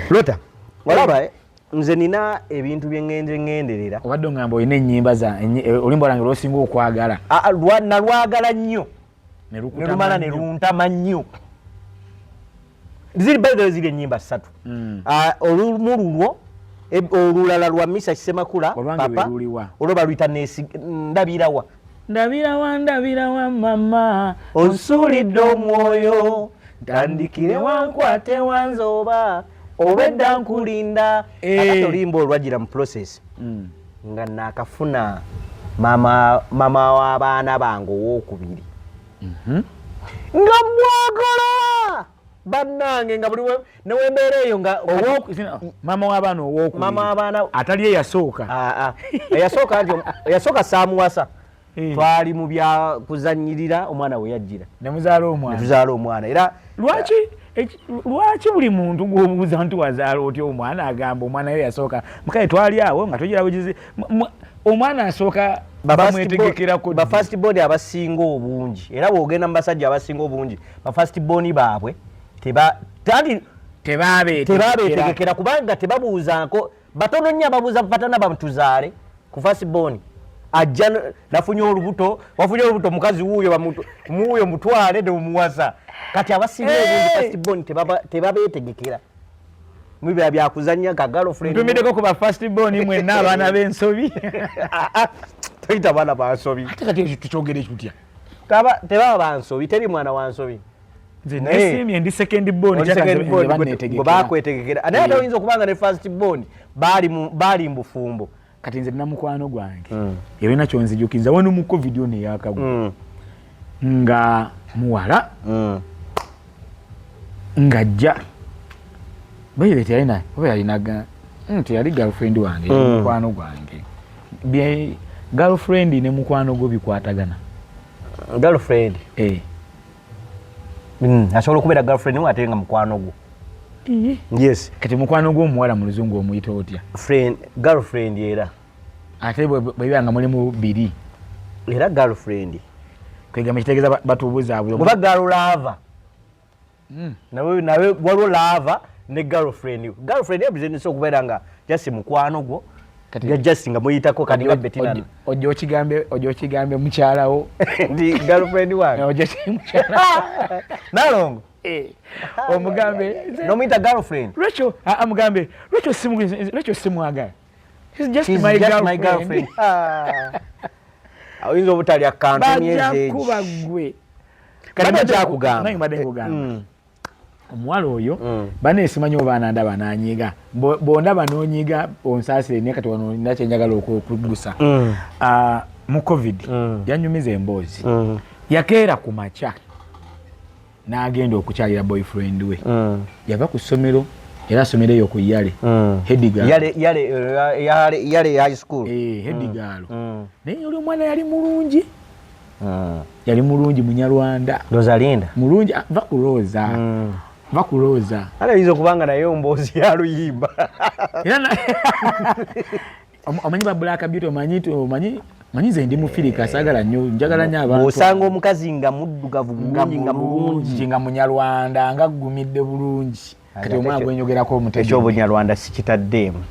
Lota walaba nze nina ebintu byengenderera obadde ngamba olina ennyimba za olumba lwange lwosinga okwagala nalwagala nnyo nelumala ne luntama nnyo ziri ennyimba 3 olumu lulwo olulala lwa Misa Kisemakula papa olwo baluyita ndabirawa mama onsuulidde omwoyo ntandikire wankwate wanzooba obedda nkulinda akati oluyimba olwagira mu process nga nakafuna mama w'abaana bange owokubiri nga mwagala bannange nga buli newembeera eyo nga mama w'abaana owokubiri atali eyasooka saamuwasa twali mu bya kuzanyirira omwana we yajjira netuzaala omwana era lwaki buli muntu gwobuuza nti wazaala otyo omwana agamba omwana we yasooka mukale twali awo nga togira bugizi omwana asooka bamwetegekeraako ba first born abasinga obungi era bwogenda mu basajja abasinga obungi ba first born baabwe tebabeetegekera kubanga tebabuuzako batono nnyo ababuuza patana bamutuzaale ku first born ajja nafunye olubuto mukazi wuuyo mutwale nemuwasa kati abasinga obungi first born tebabeetegekera mubira byakuzanya ka girlfriend ntumideko ku ba first born mwenna abaana b'ensobi toyita baana bansobi ate kati tukyogere tutya tebaba bansobi teri mwana wansobi nze nesimye ndi second born bakwetegekera ate ate oyinza okubanga ne first born baali mbufumbo kati nze nina mukwano gwange yalina kyonzijukiza wano mu covid one yakagwa nga muwala ngajja bayibeti yalina oba yalinaga nti yali girlfriend wange mukwano gwange girlfriend ne mukwano gwo bikwatagana girlfriend asobola okubeera girlfriend we ate nga mukwano gwo yes kati mukwano gwo omuwala mu luzungu omuyita otya girlfriend era ate bwebanga mulimu biri era girlfriend kwegamba kitegeeza batubuzaabwe oba garulava nawe waliwo lava ne girlfriend ebizinesi okubeera nga just mukwano gwo just nga muyitako kati nga betinana ojja okigambe mukyalawo ndi girlfriend wange nalongo omugambe nomuyita girlfriend amugambe lwekyo simwagala she's just my girlfriend oyinza obutalya kantu myezi kuba gwe kati kyakugamba omuwala oyo baneesimanyi oba nandaba nanyiga bondaba nonyiga onsaasire naye kati wano nina kyenjagala okugusa mu covid yanyumiza emboozi yakeera ku makya n'agenda okukyalira boyfriend we yava ku ssomero era asomero eyo ku yale yale high school hedigaalo naye oli omwana yali mulungi munyarwanda rosalinda mulungi va kulooza ayinza okubanga naye omboozi yaluyimba omanyi ba black beauty omanyi nze ndi mufirika saagala nnyo njagala nnyo abantu osanga omukazi nga muddugavu bulungi nga mulungi nga munyarwanda nga ggumidde bulungi kati omwana gwenyogerako omutejo ekyobunyarwanda sikitaddeemu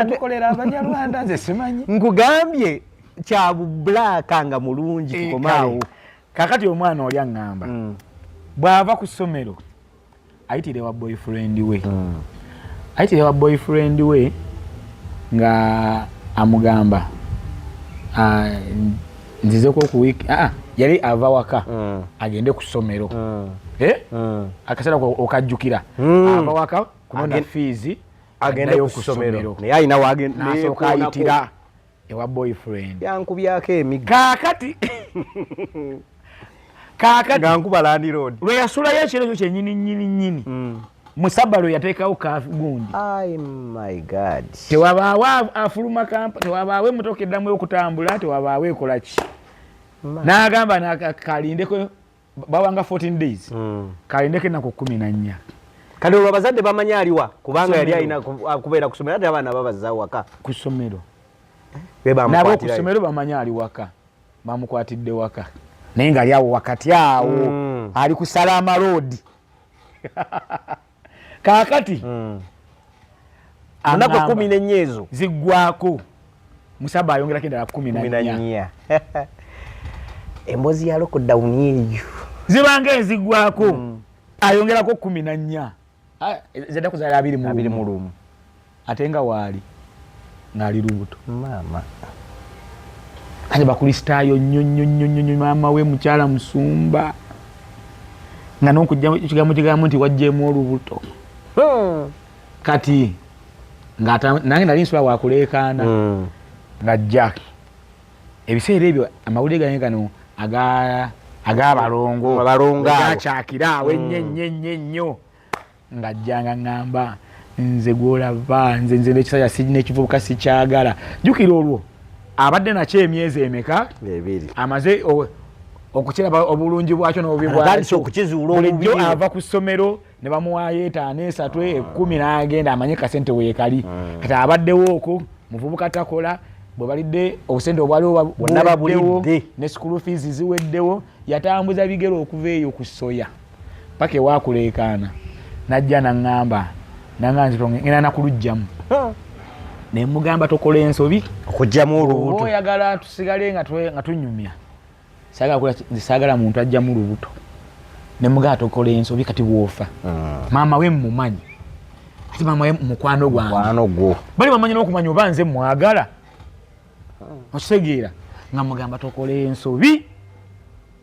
tukolera abanyarwanda nze simanyi nkugambye kyabubulaaka nga mulungi tukomaawo kakati omwana oli aŋŋamba bw'ava ku ssomero ayitire wa boyfriend we nga amugamba nzizeko ku wiiki yali ava waka agende ku ssomero akaseera okajjukira ava waka kunona fiizi agendeyo ku ssomero naye alina nasooka ayitira ewa boyfriend yankubyako emiga kaakati nga nkuba Land Road lwe yasulayo ekiro ekyo kyennyini musabalo yateekawo gundi my god tewabaawo afuluma tewabaawo emmotoka eddamu okutambula tewabaawo ekolaki n'agamba kalindeko bawanga 14 days kalindeko ennaku 14 kale olwo abazadde bamanya aliwa kubanga yali alina kubeera ku ssomero ate abaana babazza waka ku ssomero nabo ku ssomero bamanya ali waka bamukwatidde waka naye nga ali awo wakati awo ali ku Salama Road kakati Munako 14 ezo ziggwako musaba ayongerako endala 14 embozi ya lockdown eyo zibanga eziggwako ayongerako 14 zedda kuzala 20 mu lumu ate nga waali ngali lubuto mama kanje bakristaayo nnyo mama we mukyala musumba nga nokujja kigambo nti wajjemu olubuto kati ngata nange nali nsula wakuleekaana ngajja ebiseera ebyo amawulire gange gano ag'abalongo gakyakira awo ennyo ngajjanga ngamba nze gwolaba nze nekisaya nekivubuka sikyagala jjukira olwo abadde nakyo emyezi emeka amaze okukiraba obulungi bwakyo n'obubi bwakyo bulijjo ava ku ssomero ne bamuwaayo 5 3 10 n'agenda amanye kasente weekali kati abaddewo okwo muvubuka takola bwe balidde obusente obwaliwo buweddewo ne school fees ziweddewo yatambuza bigero okuva eyo ku soya paka ewakuleekaana najja naŋŋamba ngenda nakulujjamu ne mugamba tokola ensobi okujjamu olubuto oyagala tusigale nga tunyumya saagala muntu ajjamu lubuto ne mugamba tokola ensobi kati bwofa maama we mmumanyi ati maama we mukwano gwange bali bamanyi n'okumanya oba nze mwagala okitegeera nga mugamba tokola ensobi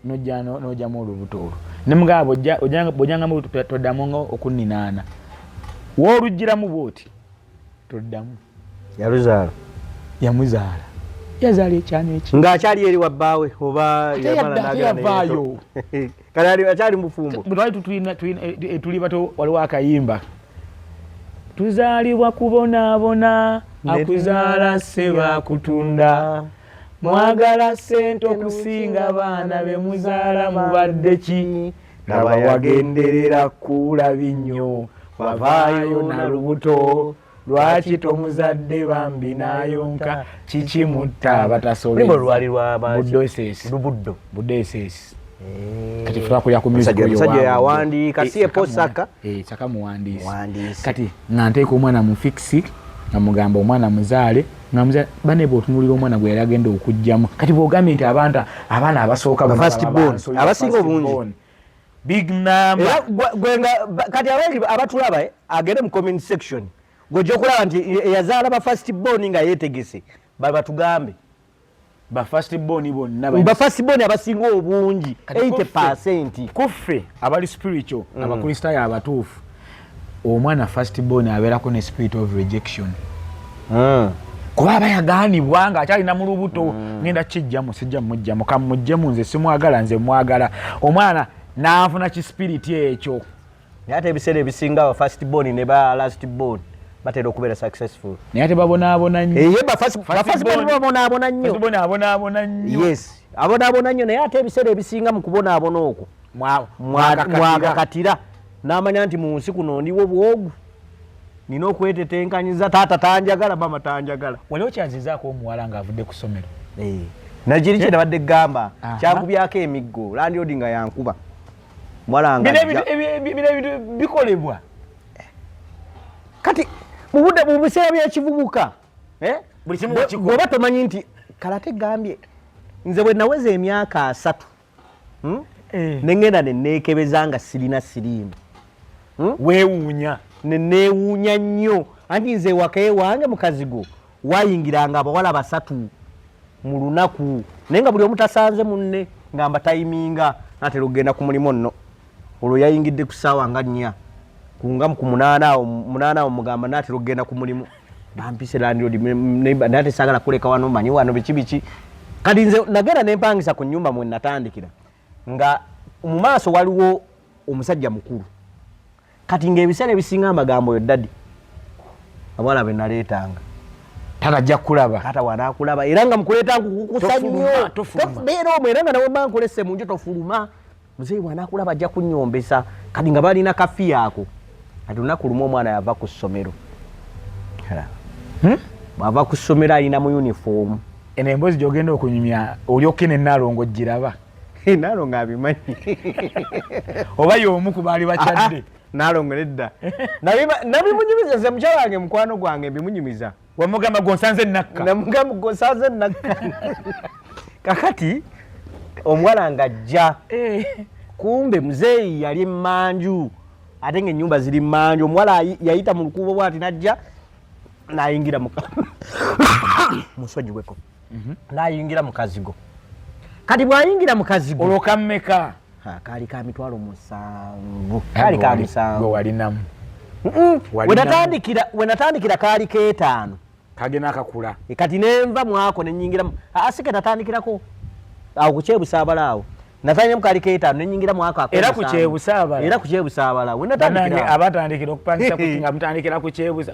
nojjamu olubuto olwo ne mugamba bw'ojangamu toddamu okunninaana woolugiramu bw'oti toddamu yamuzaala yazaala ekyana eki ng'akyali eri wabbaawe oba yavaayo kale akyali mufumbo twali tuli bato waliwo akayimba tuzaalibwa kubonaabona akuzaala seba kutunda mwagala ssente okusinga baana be muzaala mubadde ki laba yagenderera kuulabi nnyo wavaayo na lubuto lwaki tomuzadde bambi n'ayonka kiki mutta batasolebudosesi kati twakulya ku musajja yawandiika si eposaka saka muwandiisi kati nga nteeka omwana mu fiksi nga mugamba omwana muzaale nga muzaale bane bw'otunuulira omwana gwe yali agenda okujjamu kati bw'ogambye nti abaana abasooka abasinga obungi big number kati abatulaba agende mu comment section gojja okulaba nti eyazaala ba first born nga yeetegese batugambe ba first born bonna abasinga obungi 80% kuffe abali spiritual abakristaayo abatuufu omwana first born abeerako ne spirit of rejection kuba aba yagaanibwa ng'akyalina mu lubuto ngenda kijjamu sijja mujjamu kamujjemu nze simwagala nze mwagala omwana n'afuna kispiriti ekyo naye ate ebiseera ebisinga aba first born ne ba last born batera okubeera successful naye ate babonaabona nnyo babonaabona nnyo yes abonaabona nnyo naye ate ebiseera ebisinga mu kubonaabona okwo mwagakatira n'amanya nti mu nsi kuno ndiwo bwogu nina okwetetenkanyiza taata tanjagala mama tanjagala waliwo kyanzizaako omuwala ng'avudde ku ssomero nagiri kye nabadde gamba kyankubyako emiggo landiodi nga yankuba bino ebintu bikolebwa kati mu biseera byekivubuka bw'oba tomanyi nti kalate gambye nze bwe naweza emyaka 3 nengenda neneekebeza nga sirina siriimu weewuunya neneewuunya nnyo anti nze ewaka ewange mukazigo wayingiranga abawala 3 mu lunaku naye nga buli omu tasanze munne ngamba tayiminga natera okugenda ku mulimu nno olwo yayingidde ku ssaawa nga 4 kunga ku 8 awo mugamba natera okugenda ku mulimu bampise landiodi nate saagala kuleka wano manyi wano biki kati nze nagenda nempangisa ku nnyumba mwe natandikira nga mu maaso waliwo omusajja mukulu kati ng'ebiseera ebisinga amagambo yo ddadi abawala be naleetanga tajja kulaba kata wanaakulaba era nga mukuleeta nkukukusa nnyo beera omwo era nga nawe mba nkulese mu njo tofuluma muzeeyi bwanaakulaba ajja kunnyombesa kati nga balina kafi yaako kati olunaku lumu omwana yava ku ssomero bw'ava ku ssomero alina mu yunifoomu eno emboozi gy'ogenda okunyumya olyokke nennaalongo giraba naalongo abimanyi oba y'omu ku baali bakyadde nalongeredda nabimunyumiza ze mukyala wange mukwano gwange bimunyumiza wamugamba gonsanze nakka namugamba gonsanze nakka kakati omwana ngajja kumbe muzeeyi yali manju ate ng'ennyumba ziri manju omuwala yayita mu lukuubo bwati najja nayingira musonyi gweko nayingira mu kazigo kati bwayingira mu kazigo olwo kammeka kaali ka mitwalo 7 kaali ka 7 walinamu we natandikira kaali k5 kagena akakula kati nenva mwako nenyingira asike natandikirako awo kuchebusaabala awo natanya mu kaali k5 nenyingira mwako era kuchebusaabala we natandikira abatandikira okupangisa kutinga mutandikira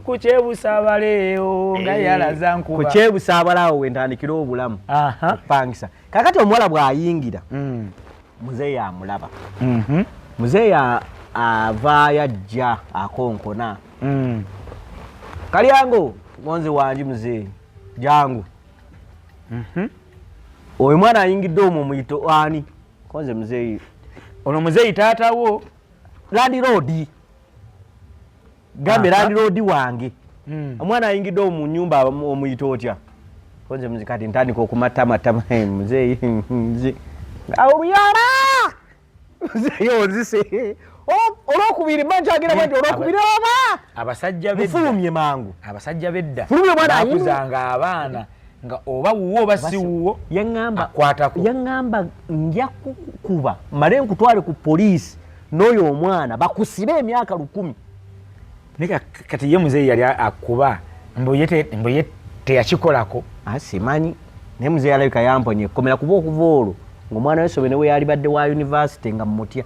kuchebusaabala eyo nga yalaza nkuba kuchebusaabala awo we ntandikira obulamu okupangisa kakati omuwala bwayingira muzeeyi amulaba muzeeyi avaayo ajja akonkona kalyango ngonze wanji muzeeyi jangu oyo mwana ayingidde omwo muyito ani konze muzeeyi ono muzeeyi taatawo landiroodi gambe landiroodi wange omwana ayingidde omwo mu nnyumba omuyito otya konze muzeeyi kati ntandika okumattamatama muzeeyi oluyala muzeeyi onzise olwokubiri manjagira bwenti olwokubiri oba abasajja bedda fulumye mangu abasajja bedda fulumye mwana akuzanga abaana nga oba wuwo oba si wuwo yaŋŋamba nja kukuba male nkutwale ku poliisi n'oyo omwana bakusibe emyaka 10 naye kati ye muzeeyi yali akuba mbuye teyakikolako simanyi naye muzeeyi alabika yamponya ekkomera kuba okuva olwo ng'omwana w'essomero ne we yali badde wa yunivasite nga mumutya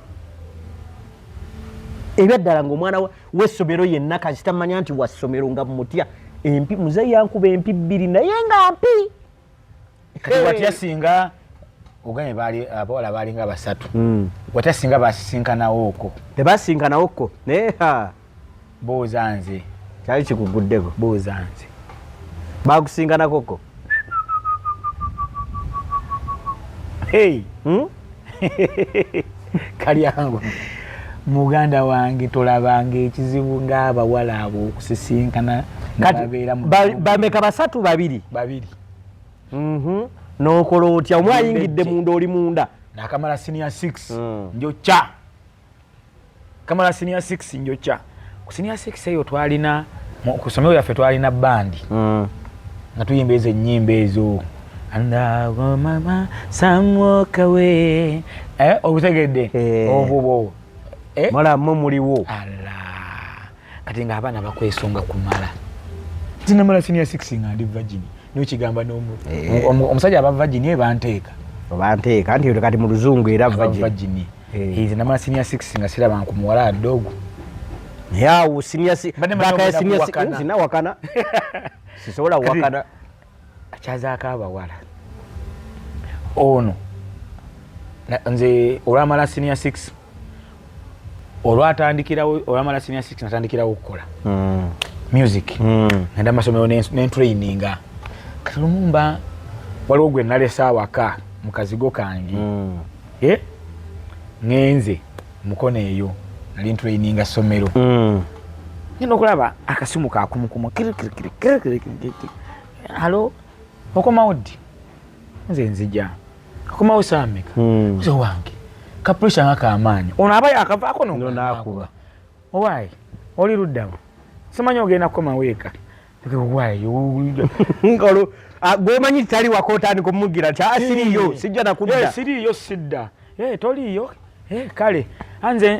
ebyaddala ng'omwana w'essomero yenna kazitamanya nti wa ssomero nga mumutya empi muzeeyi yankuba empi 2 naye nga mpi kati watya singa oganye abawala baalinga 3 watya singa basisinkanawo okwo tebasinkanawo okko naye boozanze kyali kikuguddeko boozanze bakusinkanako okko kalyango muganda wange tolabanga ekizibu ng'abawala abo okusisinkana bameka 3 2 n'okola otya omwe ayingidde munda oli munda nakamala senior 6 njokya kamala senior 6 njokya ku senior 6 eyo twalina ku ssomero yaffe twalina bandi nga tuyimba ezo ennyimba ezo mama samwokawe obutegedde obwo malamu muliwo kati nga abaana bakwesonga kumala tinamala senior 6 nga ndi virgin n'okigamba omusajja aba virgin banteeka nti kati mu luzungu era virgin ize namala senior 6 nga siraba ku muwala adogo yawo senior 6 sina wakana sisobola wakana akyazaako abawala ono nze olwamala senior 6 olwamala senior 6 natandikirawo okukola music ngenda masomero nentraininga kati lumumba waliwo gwe nalesa awaka mu kazigo kange ngenze mukono eyo nali ntraininga ssomero ngenda okulaba akasimu kakumukumu halo okomawo ddi nze nzija okomawo saameka nze wange kapuresha nga kamaanyi ono aba yakavaako nonakuba owaayi oli luddawo simanyi ogenda kukomawo eka owaayi gwemanyi titali wako otandika omumugira nti siriiyo sijja nakudda siriiyo sidda toliiyo kale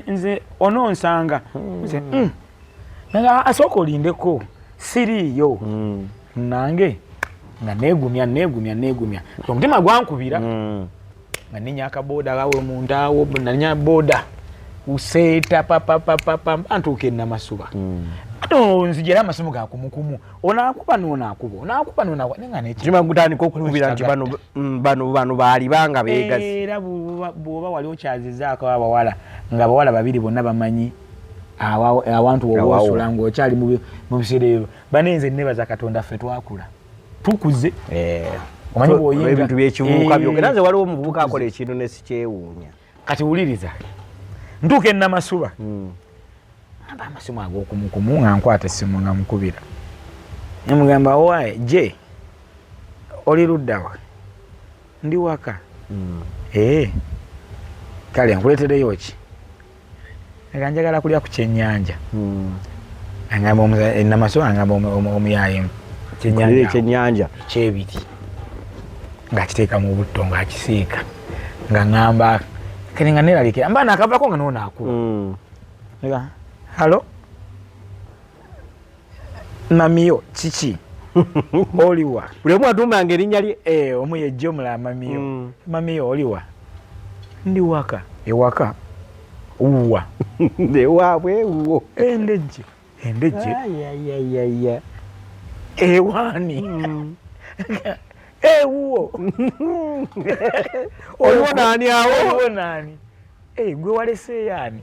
nze ononsanga asooka olindeko siriiyo nange nga negumya omutima gwankubira nga ninya akaboda gawe mundawo nanya boda useeta papa antuuka enamasuba nzijera amasimu gakumukumu onaakuba nenga nekima gutandika okukubira nti bano baali banga beegazi era bw'oba wali okyazizaako abawala nga abawala babiri bonna bamanyi awantu wowosula ng'okyali mu biseera ebyo banenze nebaza katonda ffe twakula tukuze omanyi bw'oyinga ebintu byekibuuka byokera nze waliwo omuvubuka akola ekintu nesikyewuunya kati wuliriza ntuuka ennamasuba amba amasimu ag'okumukumu nga nkwata essimu nga mukubira ne mugamba owaye je oli luddawa ndi waka kale nkuleetereyo ki nga njagala kulya ku kyennyanja angamba namaso angamba omuyayemu kyennyanja ekyebiri ng'akiteeka mu butto ng'akisiika nga ngamba kale nga neeralikira mba naakavako nga noonaakula halo mamiyo kiki oliwa buli omu atumbanga erinnya lye omu yejja omulala mamiyo mamiyo oliwa ndi waka ewaka uwa ewaabwe uwo endejje ewaani ewuwo oliwo naani awo oliwo naani gwe waleseeyaani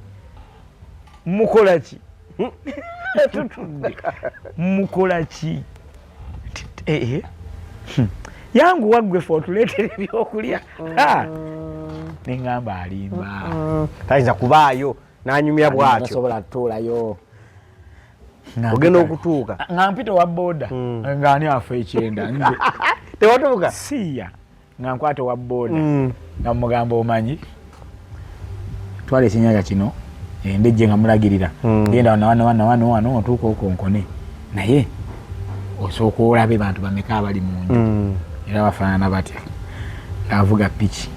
mukola ki tutudde mukola ki yangu waggwe fe otuleetera ebyokulya neŋŋamba alimba tayinza kubaayo n'anyumya bw'atyo tasobola tutuulayo ogenda okutuuka nga mpita wa booda ng'ani afa ekyenda nze tewatuuka siiya nga nkwata wa booda nga mugamba omanyi twala ekyennyanja kino endejje nga mulagirira genda wano otuuka okonkone naye osooka olabe bantu bameka abali mu nju era bafaanana batya ng'avuga piki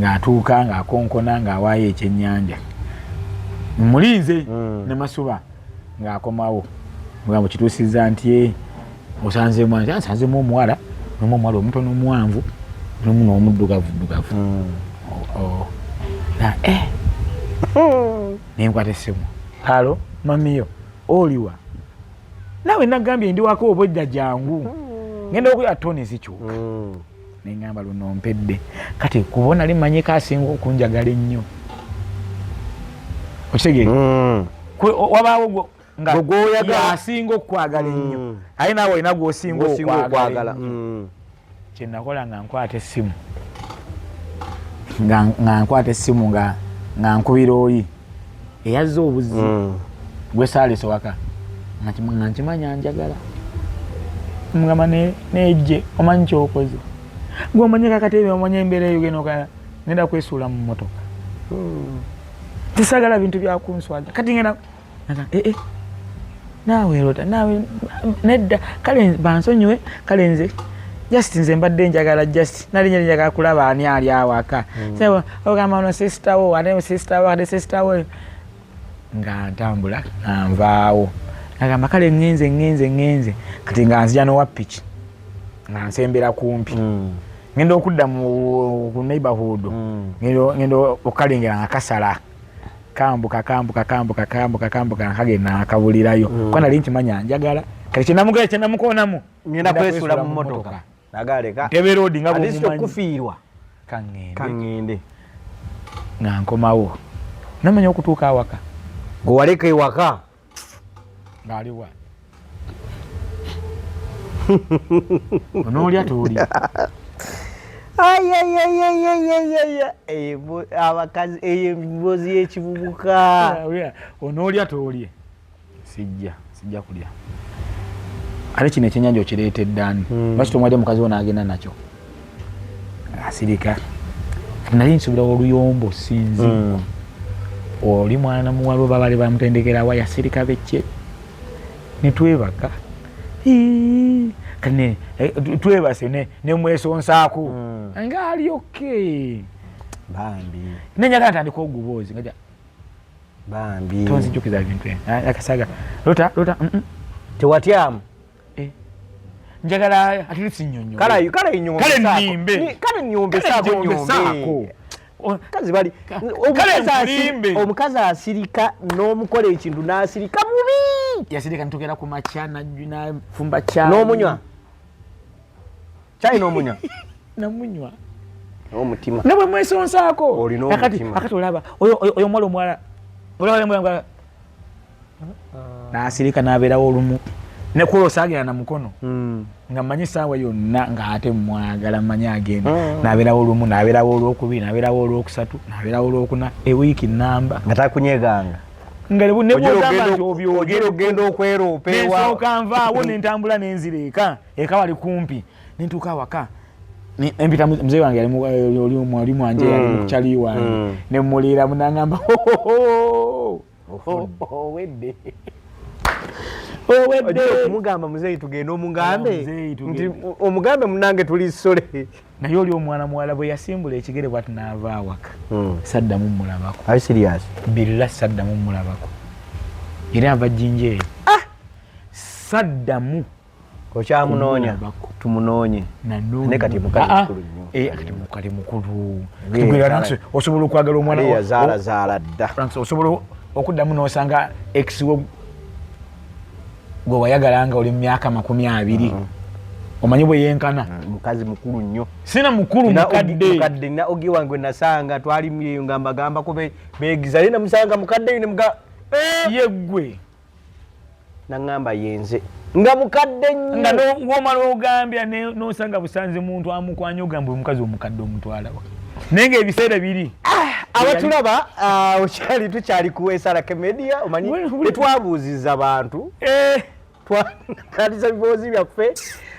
ng'atuuka ng'akonkona ng'awaayo ekyennyanja mulinze ne masuba ng'akomawo mugambo kituusizza nti osanzeemu nsanzemu omuwala n'omuwala omutono omuwanvu n'omu n'omuddugavu nenkwata essimu halo mamiyo oliwa naawe nagambye ndi wako oba ojja jangu ngenda okuya toni zikyuka neŋŋamba luno mpedde kati kuba nali mmanyeko asinga okunjagala ennyo okitegeere wabaawo nga asinga okukwagala ennyo aye naawe olina gw'osinga okwagala kye nakola nga nkwata essimu nga nkwata essimu nga nkubira oli eyazza obuzzi gwe saalese waka nga nkimanya njagala mugamba nejje omanyi kyokoze gwe omanye kakatebe omanye embeera eyo ngenda kwesuula mu mmotoka tisagala bintu byakunswaza kati ngenda naawe erota naawe nedda kale bansonyiwe kale nze just nze mbadde njagala just nali njagala kulaba ani ali awaka sebo ogamba no sister wo ate sister wo nga ntambula nvaawo agamba kale ngenze kati nga nzija n'owa piki nga nsembera kumpi ngenda okudda ku neighborhood ngenda okalengera nga kasala kambuka nkagenda nakabulirayo kuba nali nkimanya njagala kati kyenamugala kyenamukonamu ngenda kwesuula mu mmotoka nagaleka tebe road nga bwomumanyi okufiirwa kaŋŋende nga nkomawo namanya okutuuka awaka gwewaleka ewaka ng'aliwa onoolya toolya abakazi eyo emboozi y'ekivubuka onoolya toolye sijja kulya ate kino ekyennyanja okireetedde ani lwaki tomwadde mukazi wo n'agenda nakyo asirika nali nsubirawo oluyombo sinzi oli mwana muwala oba bali bamutendekerawa yasirika bekke netwebaka kane twebase nemwesonsaako nga ali oke bambi nenjagala ntandika ogubuuzi ngaja bambi tonzijukiza bintu akasaga lota tewatyamu njagala atilisi nnyonyo kale nnyombe saako kazi bali omukazi asirika n'omukola ekintu n'asirika mubi yasirika nitugera ku makya nafumba kya n'omunywa kyayi n'omunywa namunywa n'omutima nabwe mwesonsaako olina omutima akati olaba oyo mwala omwala n'asirika n'abeerawo olumu nekula osaagera na mukono nga mmanyi saawa yonna ng'ate mwagala mmanyi agenda n'abeerawo olumu n'abeerawo olwokubiri n'abeerawo olwokusatu n'abeerawo olwokuna ewiiki namba nga takunyeganga ngalebu ne bwogamba ogenda okweropewa nesooka nvaawo nentambula nenzireka eka wali kumpi nentuuka awaka empita mzee wange oli mwalimu wanje yali mukukyali wange nemuliira munangamba owedde okumugamba muzeeyi tugenda omugambe nti omugambe munange tuli ssole naye oli omwana muwala bwe yasimbula ekigere bwati naava awaka saddamu mulabako ari serious birira saddamu mulabako era ava jinjeeyo saddamu okyamunoonya tumunoonye ne kati kati mukulu osobola okwagala omwana yazaalazaala dda osobola okuddamu n'osanga ex we gwe wayagalanga oli mu myaka 20 omanyi bwe yenkana mukazi mukulu nnyo sina mukulu mukadde na ogi wange nasanga twali myeyo ngamba ko beegiza yena musanga mukadde ne mga yeggwe nangamba yenze nga mukadde nnyo nga ng'omala ogambya n'osanga busanze muntu amukwanya ogamba omukazi omukadde omutwala naye ebiseera biri abatulaba okyali tukyali ku SRK Media omanyi tetwabuuziza bantu twandisa biboozi byaffe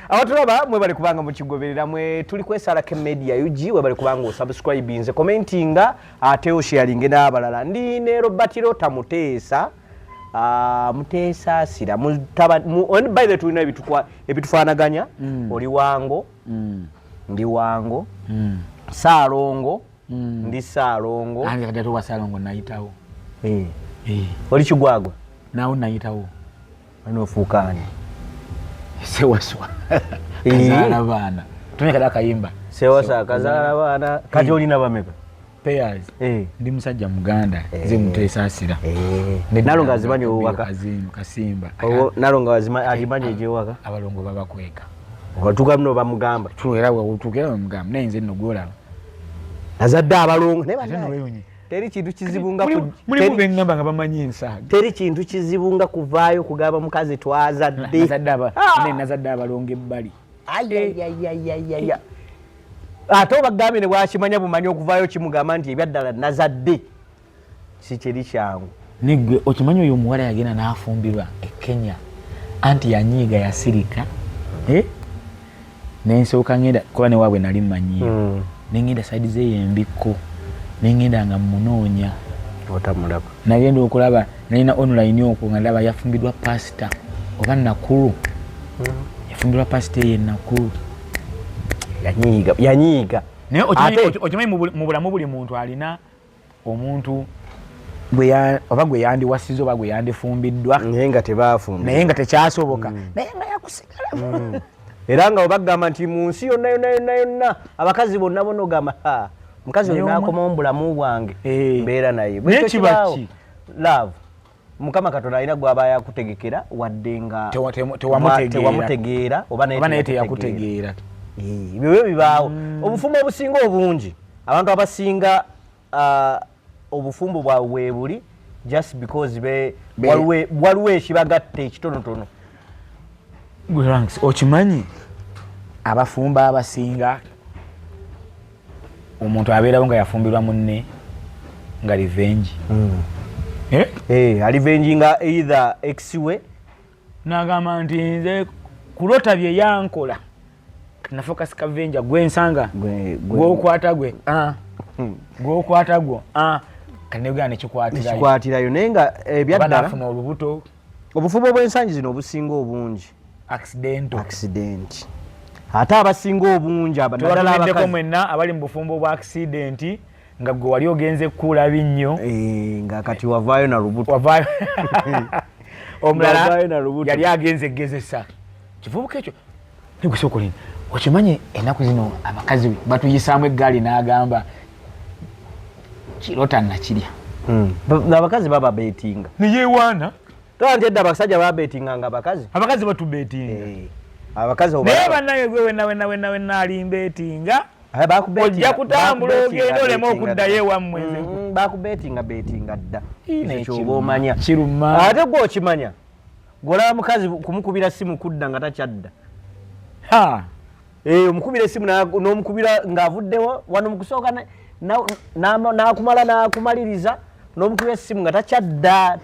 abatulaba mwe bali kubanga mukigoberera mwe tuli ku SRK Media UG we bali kubanga osubscribinze commentinga ate osharinge n'abalala ndi ne Robert Lota Muteesa Muteesa sira by the tulina ebitufaanaganya oli wango ndi wango Saalongo ndi Saalongo anje kadatu wa Saalongo nayitawo oli kigwagwa nawo nayitawo ano fuukani sewaswa kazala bana tumye kada kayimba sewasa kazala bana kati olina bameka payers ndi musajja muganda ze Muteesa asira nalonga azimanyi owaka kasimba nalonga azimanyi ejewaka abalongo babakweka watuka mno bamugamba tuera watukera bamugamba nenze nno gola nazadde abalongo ne banaye teri kintu kizibunga muri mubengamba nga bamanyi ensaga teri kintu kizibunga kuvaayo kugaba mukazi twazadde nazadde abalongo ebbali ayayayayaya ate obagambe ne bwakimanya bumanyi okuvaayo kimugamba nti ebyaddala nazadde si kiri kyangu nigwe okimanyi oyo omuwala yagenda n'afumbirwa e Kenya anti yanyiiga yasirika nensooka ngenda kuba ne waabwe nali mmanyiyo nengenda saidi zeyembiko nengenda nga munoonya otamulaba nagenda okulaba nalina online okwo nga ndaba yafumbirwa pasita oba nakulu yafumbirwa pasita eyo nakulu yanyiiga naye okimanyi mu bulamu buli muntu alina omuntu oba gwe yandiwasiza oba gwe yandifumbiddwa naye nga tebafumbi naye nga tekyasoboka naye nga yakusigalamu era nga obagamba nti mu nsi yonna abakazi bonna bonogamba mukazi oyo nakoma mu bulamu bwange mbeera naye nekibaki love mukama katonda alina gwaba yakutegekera wadde nga tewamutegeera oba naye teyakutegeera ebyo bibaawo obufumbo obusinga obungi abantu abasinga obufumbo bwabwe buli just because waliwo ekibagatta ekitonotono okimanyi abafumba abasinga omuntu abeerawo nga yafumbirwa munne nga revenge revenge nga either ex-we n'agamba nti nze kulota bye yankola nafuuka scavenger gwensanga gwokwata gwe gwokwata gwo kanegana nekikwatirayo naye nga ebyaddala bafuna olubuto obufumbo bw'ensangi zino obusinga obungi accident ate abasinga obungi naddala abakazi mwenna abali mu bufumbo bwa accident nga gwe wali ogenze kuula binnyo nga kati wavaayo na lubuto omulala yali agenze gezesa kivubuka ekyo nigusokolini okimanyi ennaku zino abakazi batuyisaamu eggaali n'agamba kirota nakirya abakazi baba betinga niyewaana tanti edda abasajja baba betinga nga abakazi batubetinga abakazi naye bannaye gwe wenna alimbetinga ojja kutambula ogenda olema okuddayo ewammwe bakubetinga dda ekyoba omanya kiruma ate gwe okimanya golaba mukazi kumukubira simu kudda nga takyadda omukubira esimu n'omukubira ng'avuddewo wano mukusooka n'akumala n'akumaliriza n'omukuba essimu nga takyadda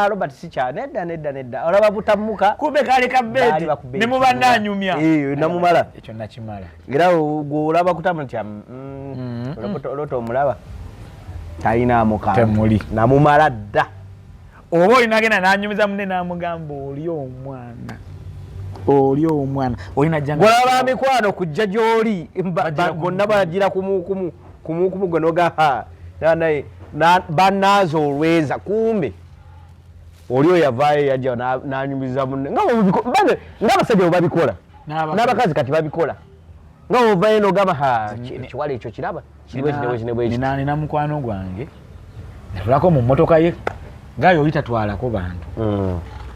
Robert sicha nedda olaba butamuka kumbe kali kabedi ne mubanda anyumya namumala ekyo nakimala era olaba kutamu nti olota omulaba talina amuka temuli namumala dda oba olinagenda nanyumiza munne namugamba oli omwana olina janga golaba mikwano kujja gy'oli bonna balagira kumukumu gwe noga naye banaazo olweza kumbe oli oyo yavaayo yajja nanyumiza munne ng'abasajja bwe babikola n'abakazi kati babikola nga ovaayo nogamba ekiwala ekyo kiraba nina mukwano gwange netulako mu mmotoka ye ngaayo oli tatwalako bantu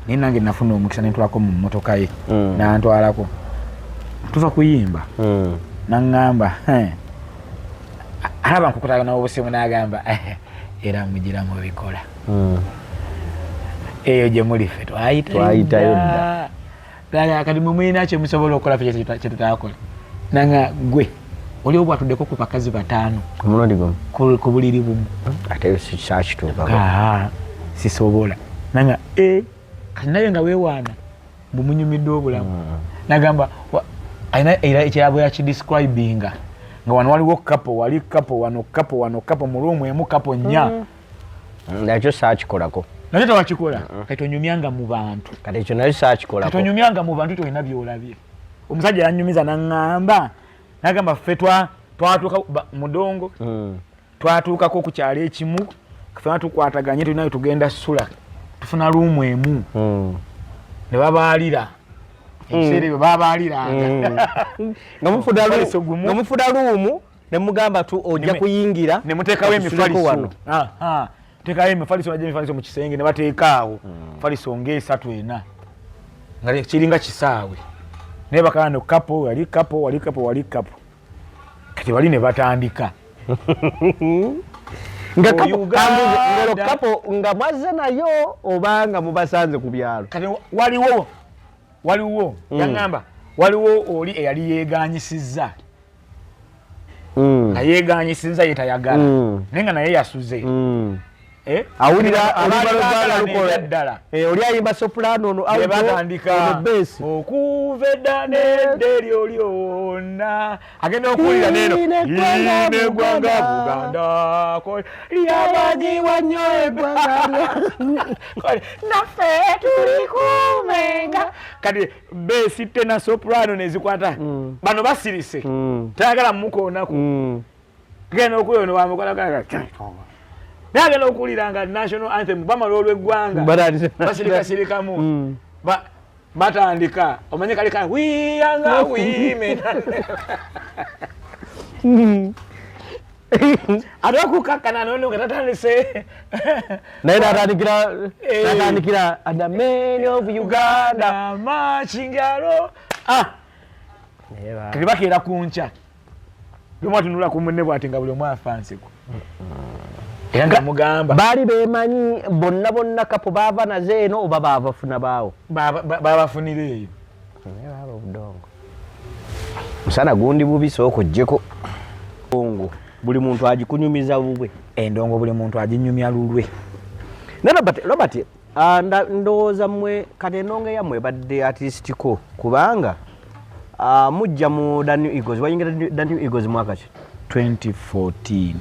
naye nange nafuna omukisa netulako mu mmotoka ye nantwalako tuva kuyimba naŋŋamba alaba nkukutaga nawo obusimu n'agamba era mugira mubikola eyo gye muli ffe twayitayo dda kati mumulina kye musobola okukola ffe kyetutakola nanga gwe oli obwatuddeko ku bakazi 5 omulundi gumu ku buliri bumu ate sakituuka sisobola nanga kati naye nga weewaana bumunyumidde obulamu nagamba alina era ekyabwe yakidescribinga nga wano waliwo kapo wali kapo wano kapo mu ruumu emu kapo nnya nakyo saakikolako nakyo tewakikola kati onyumyanga mu bantu kati ekyo nayo saakikolako kati onyumyanga mu bantu tolina byolabye omusajja yanyumiza naŋŋamba nagamba ffe twatuuka mudongo twatuukako ku kyalo ekimu fena tukwataganye tulinayo tugenda sula tufuna ruumu emu ne babaalira ekiseera ebyo babaaliranga nga mufuna ruumu ne mugamba ojja kuyingira ne muteekawo emifaliso teekawo emifaliso najja emifaliso mu kisenge ne bateekaawo faliso ng'esatu ena nga kiringa kisaawe naye bakana kapo wali kapo kati wali ne batandika nga kapo nga mwazze nayo obanga mubasanze ku byalo kati waliwo yaŋŋamba waliwo oli eyali yeeganyisizza ayeeganyisizza yetayagala naye nga naye yasuze awulira ddala oli ayimba soprano ono batandika okuva edda nedda eryo lyonna agenda okuwulira neno negwanga Buganda lyabagibwa nnyo eggwanga naffe tuli kumenga kati besitte na soprano nezikwata bano basirise tayagala mumukoonako genda okuyono wamukola nagenda okuwuliranga national anthem bamala olw'eggwanga basirikasirikamu batandika omanye kali kale we are women ate okukakkana nono nga tatandise naye natandikira the men of Uganda machingalo kati bakeera ku nkya lumu atunula ku munne bw'ati nga buli omu afansiko era nga mugamba baali beemanyi bonna kapo baava naze eno oba baabafuna baawo babafunira eyo baba obudongo musana gundi bubi sooka ojjeko ndongo buli muntu agikunyumiza bubwe endongo buli muntu aginyumya lulwe ne Robert ndowooza mmwe kati endongo yammwe ebadde artistiko kubanga mujja mu The New Eagles wayingira The New Eagles mwaka ki 2014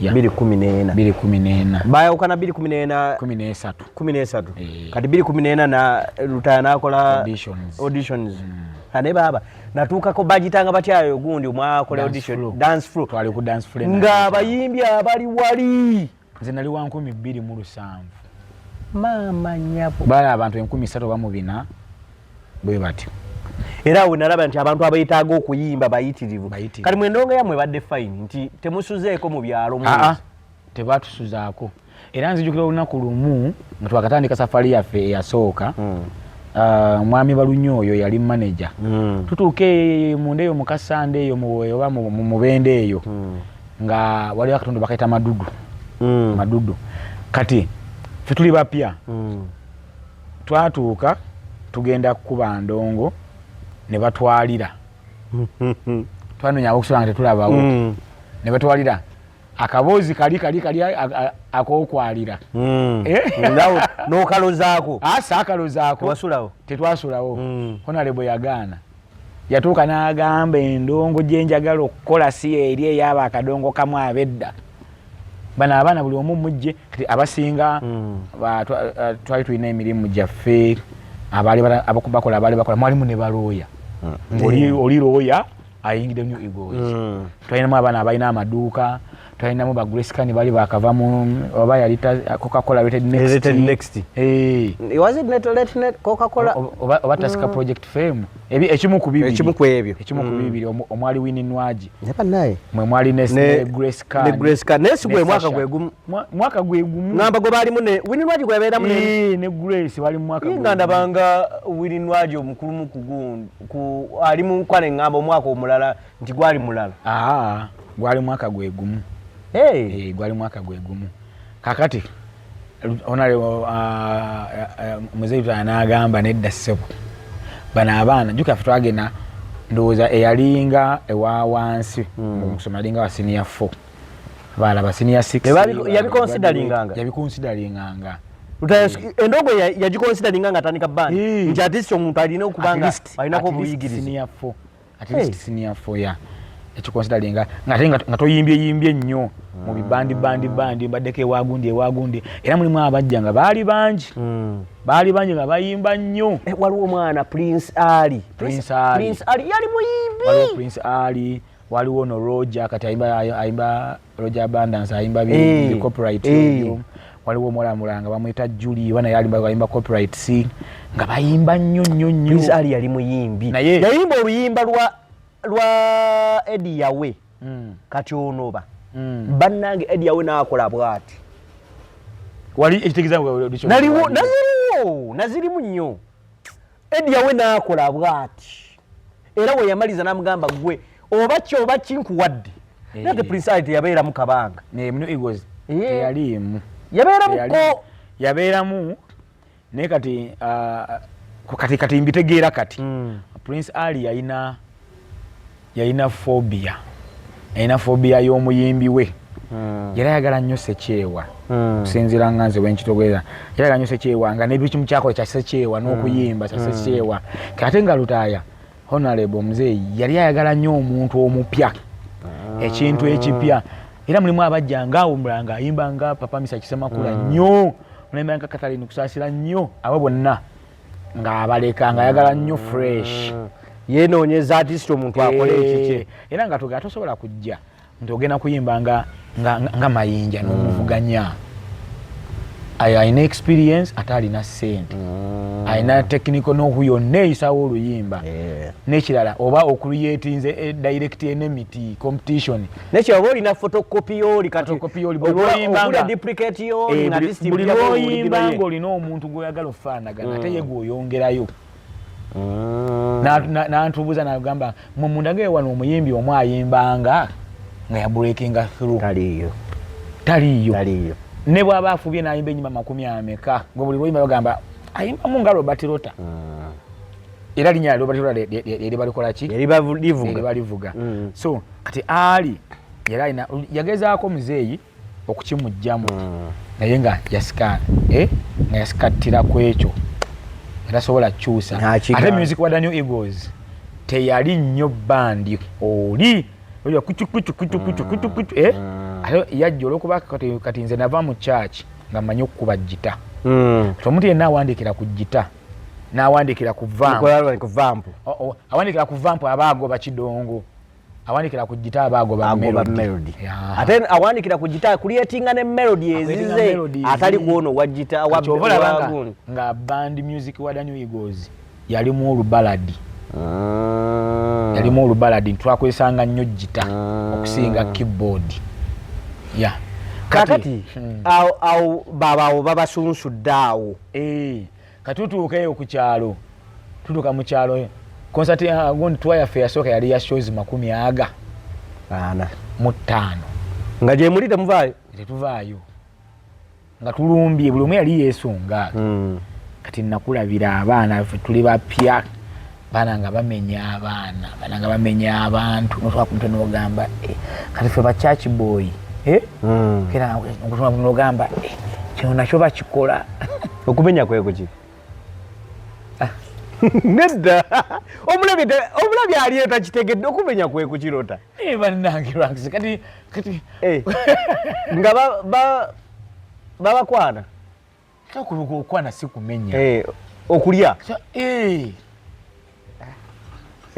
2014 bayawukana 2013 kati 2014 na lutaya nakola auditions ane baba natuukako bagitanga batyayo gundi mwakola audition dance floor twali ku dance floor nga abayimbi abali wali nze nali wa 2007 mama nyapo bali abantu 13 bamubina bwe batyo era we nalaba nti abantu abayitaaga okuyimba bayitirivu kati mwendongo yammwe badde fine nti temusuzeeko mu byalo tebatusuzaako era nzijukira olunaku lumu nga twakatandika safari yaffe eyasooka mwami Balunyo oyo yali manager tutuuke munda eyo mu Kasande eyo oba mu Mubende eyo nga waliwo akatundu bakaita madudu kati ffe tuli bapya twatuuka tugenda kukuba ndongo ne batwalira twanoonya okusula nga tetulabawo ne batwalira akabozi kali akokwalira ndawo no kalozaako akalozaako wasulawo tetwasulawo honorable yagaana yatuuka n'agamba endongo gye njagala okukola si eri eyaba akadongo kamu abedda bano abaana buli omu mujje kati abasinga twali tulina emirimu gyaffe abakola abaali bakola mwalimu ne balooya oli looya ayingidde New Eagles twalinamu abaana abalina amaduuka twalinamu ba Grace Kani bali bakavamu oba yali Coca-Cola rated next was it net Coca-Cola oba Tasca project firm ekimu ku bibiri omwali Winnie Nwaji mwe mwali ne Grace Kani nesi gwe mwaka gwe gumu ngamba go bali mune Winnie Nwaji gwe beera mune ne Grace wali mu mwaka nganda banga Winnie Nwaji omukulu mu ku ali mu kwane ngamba omwaka omulala nti gwali mulala gwali mwaka gwe gumu gwali mwaka gwe gumu kakati onale muzeeyi anagamba nedda ssebo bana abaana juka twagenda ndowooza eyalinga ewa wansi mu kusoma linga wa senior 4 bala ba senior 6 yabikonsideringanga endongo yagikonsideringanga atandika band nti artist omuntu alina okubanga alinako obuyigirizi senior 4 at least senior 4 ya ekikonsidaringa nga toyimbye nnyo mu bibandi baddeko ewagundi era mulimu abajja nga baali bangi nga bayimba nnyo waliwo omwana Prince Ali yali muyimbi waliwo Prince Ali waliwo no Roger kati ayimba Roger Abundance ayimba bi copyright waliwo Mulanga bamwita Julie wana yali bayimba copyright C nga bayimba nnyo Prince Ali yali muyimbi yayimba oluyimba lwa Eddie Yawe kati onoba bannange Eddie Yawe nakola bwati wali ekitegeza naliwo nazirimu nnyo Eddie Yawe nakola bwati era we yamaliza namugamba gwe oba kinkuwadde nate Prince Ali yabeera mu kabanga New Eagles yalimu yabeeramu ne kati mbitegeera kati Prince Ali yalina phobia y'omuyimbi we yali ayagala nnyo Sekyewa kusinziira nga nze wenkitegeeza yali ayagala nnyo Sekyewa nga n'ebikimu kyako kya Sekyewa n'okuyimba kya Sekyewa kate nga Lutaaya honorable muzeeyi yali ayagala nnyo omuntu omupya ekintu ekipya era mulimu abajja ngaawumbulanga ayimba nga Papa Misa Kisemakula nnyo mulemba nga Katalini kusaasira nnyo abo bonna ng'abaleka nga ayagala nnyo fresh yenoonyeza artist omuntu akole ekiki era nga tosobola kujja nti ogenda kuyimba nga mayinja n'omuvuganya ayina experience ate alina ssente ayina technical n'oku yonna eyisawo oluyimba n'ekirala oba okuyetinze direct enmity competition nekyoba olina photocopy yoli buli duplicate yoli buli lwoyimba ng'olina omuntu gw'oyagala okufaanagana ate ye gw'oyongerayo nantubuuza nagamba mundage wano omuyimbi omu ayimbanga nga ya breaking through taliyo ne bw'aba afubye n'ayimba ennyimba 10 nga buli lwoyimba bagamba ayimbamu nga Robert Lota era linnya Robert Lota eri balikola ki eri balivuga so kati Ali yali alina yagezaako muzeeyi okukimujjamu naye nga yasikattira ku ekyo era sobola kyusa ate music wa New Eagles teyali nnyo bandi oli kuchu ate yajja olwokuba kati nze nava mu church nga mmanyi okukuba gita omuntu yenna awandikira ku gita n'awandikira ku vampu awandikira ku vampu abaagoba kidongo awandikira ku gita abaagoba melody ate awandikira ku gita creating ne melody ezize atali kuono wa gita nga band music wa New Eagles yalimu olubaladi twakozesanga nnyo gita okusinga keyboard kakati awo babaawo babasunsudde awo katutuukeyo ku kyalo tutuuka mu kyalo concert gundi tour yaffe yasooka yali ya shows 45 nga gye muli tetuvaayo nga tulumbye buli omu yali yeesunga kati nakulabira abaana tuli bapya baana nga bamenya abantu notwakumpe n'ogamba kati ffe ba church boy kera ngutuma munogamba kino nakyo bakikola okumenya kweko ki nedda omulabi alieta kitegedde okumenya kweko kirota bannange lwangise kati nga babakwana okwana si kumenya okulya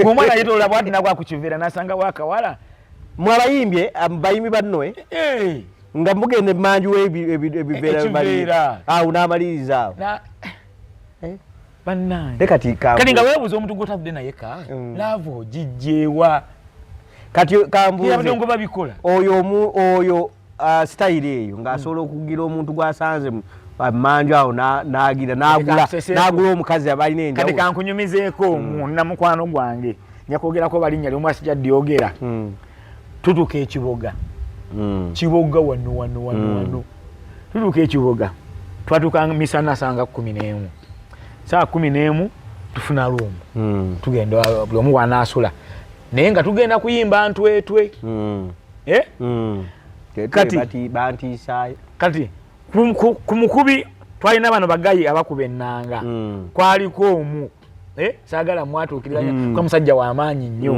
omwana yetola bwati nagwa ku kiveera nasanga wakawala mwabayimbye bayimbi bannoe nga mugende manju ebiveera awo n'amaliriza awo bannange kati nga weebuuza omuntu gw'otavudde naye ka laavu ogijjeewa kati kambuuze ngo babikola oyo style eyo ng'asobola okugira omuntu gw'asanze manju awo n'agira n'agula omukazi abalina enjawulo. Kati kankunyumizeeko munnamukwano gwange nyakwogerako balinnya lyomu asijja dyogera tutuuka ekiboga kiboga wano tutuuka ekiboga twatuuka misana sanga 11 saa 11 tufuna luumu tugenda buli omu wanaasula naye nga tugenda kuyimba ntwetwe kati bantiisaayo kati ku mukubi twalina bano bagayi abakuba ennanga kwaliko omu saagala mwatuukiriranya kwa musajja w'amaanyi nnyo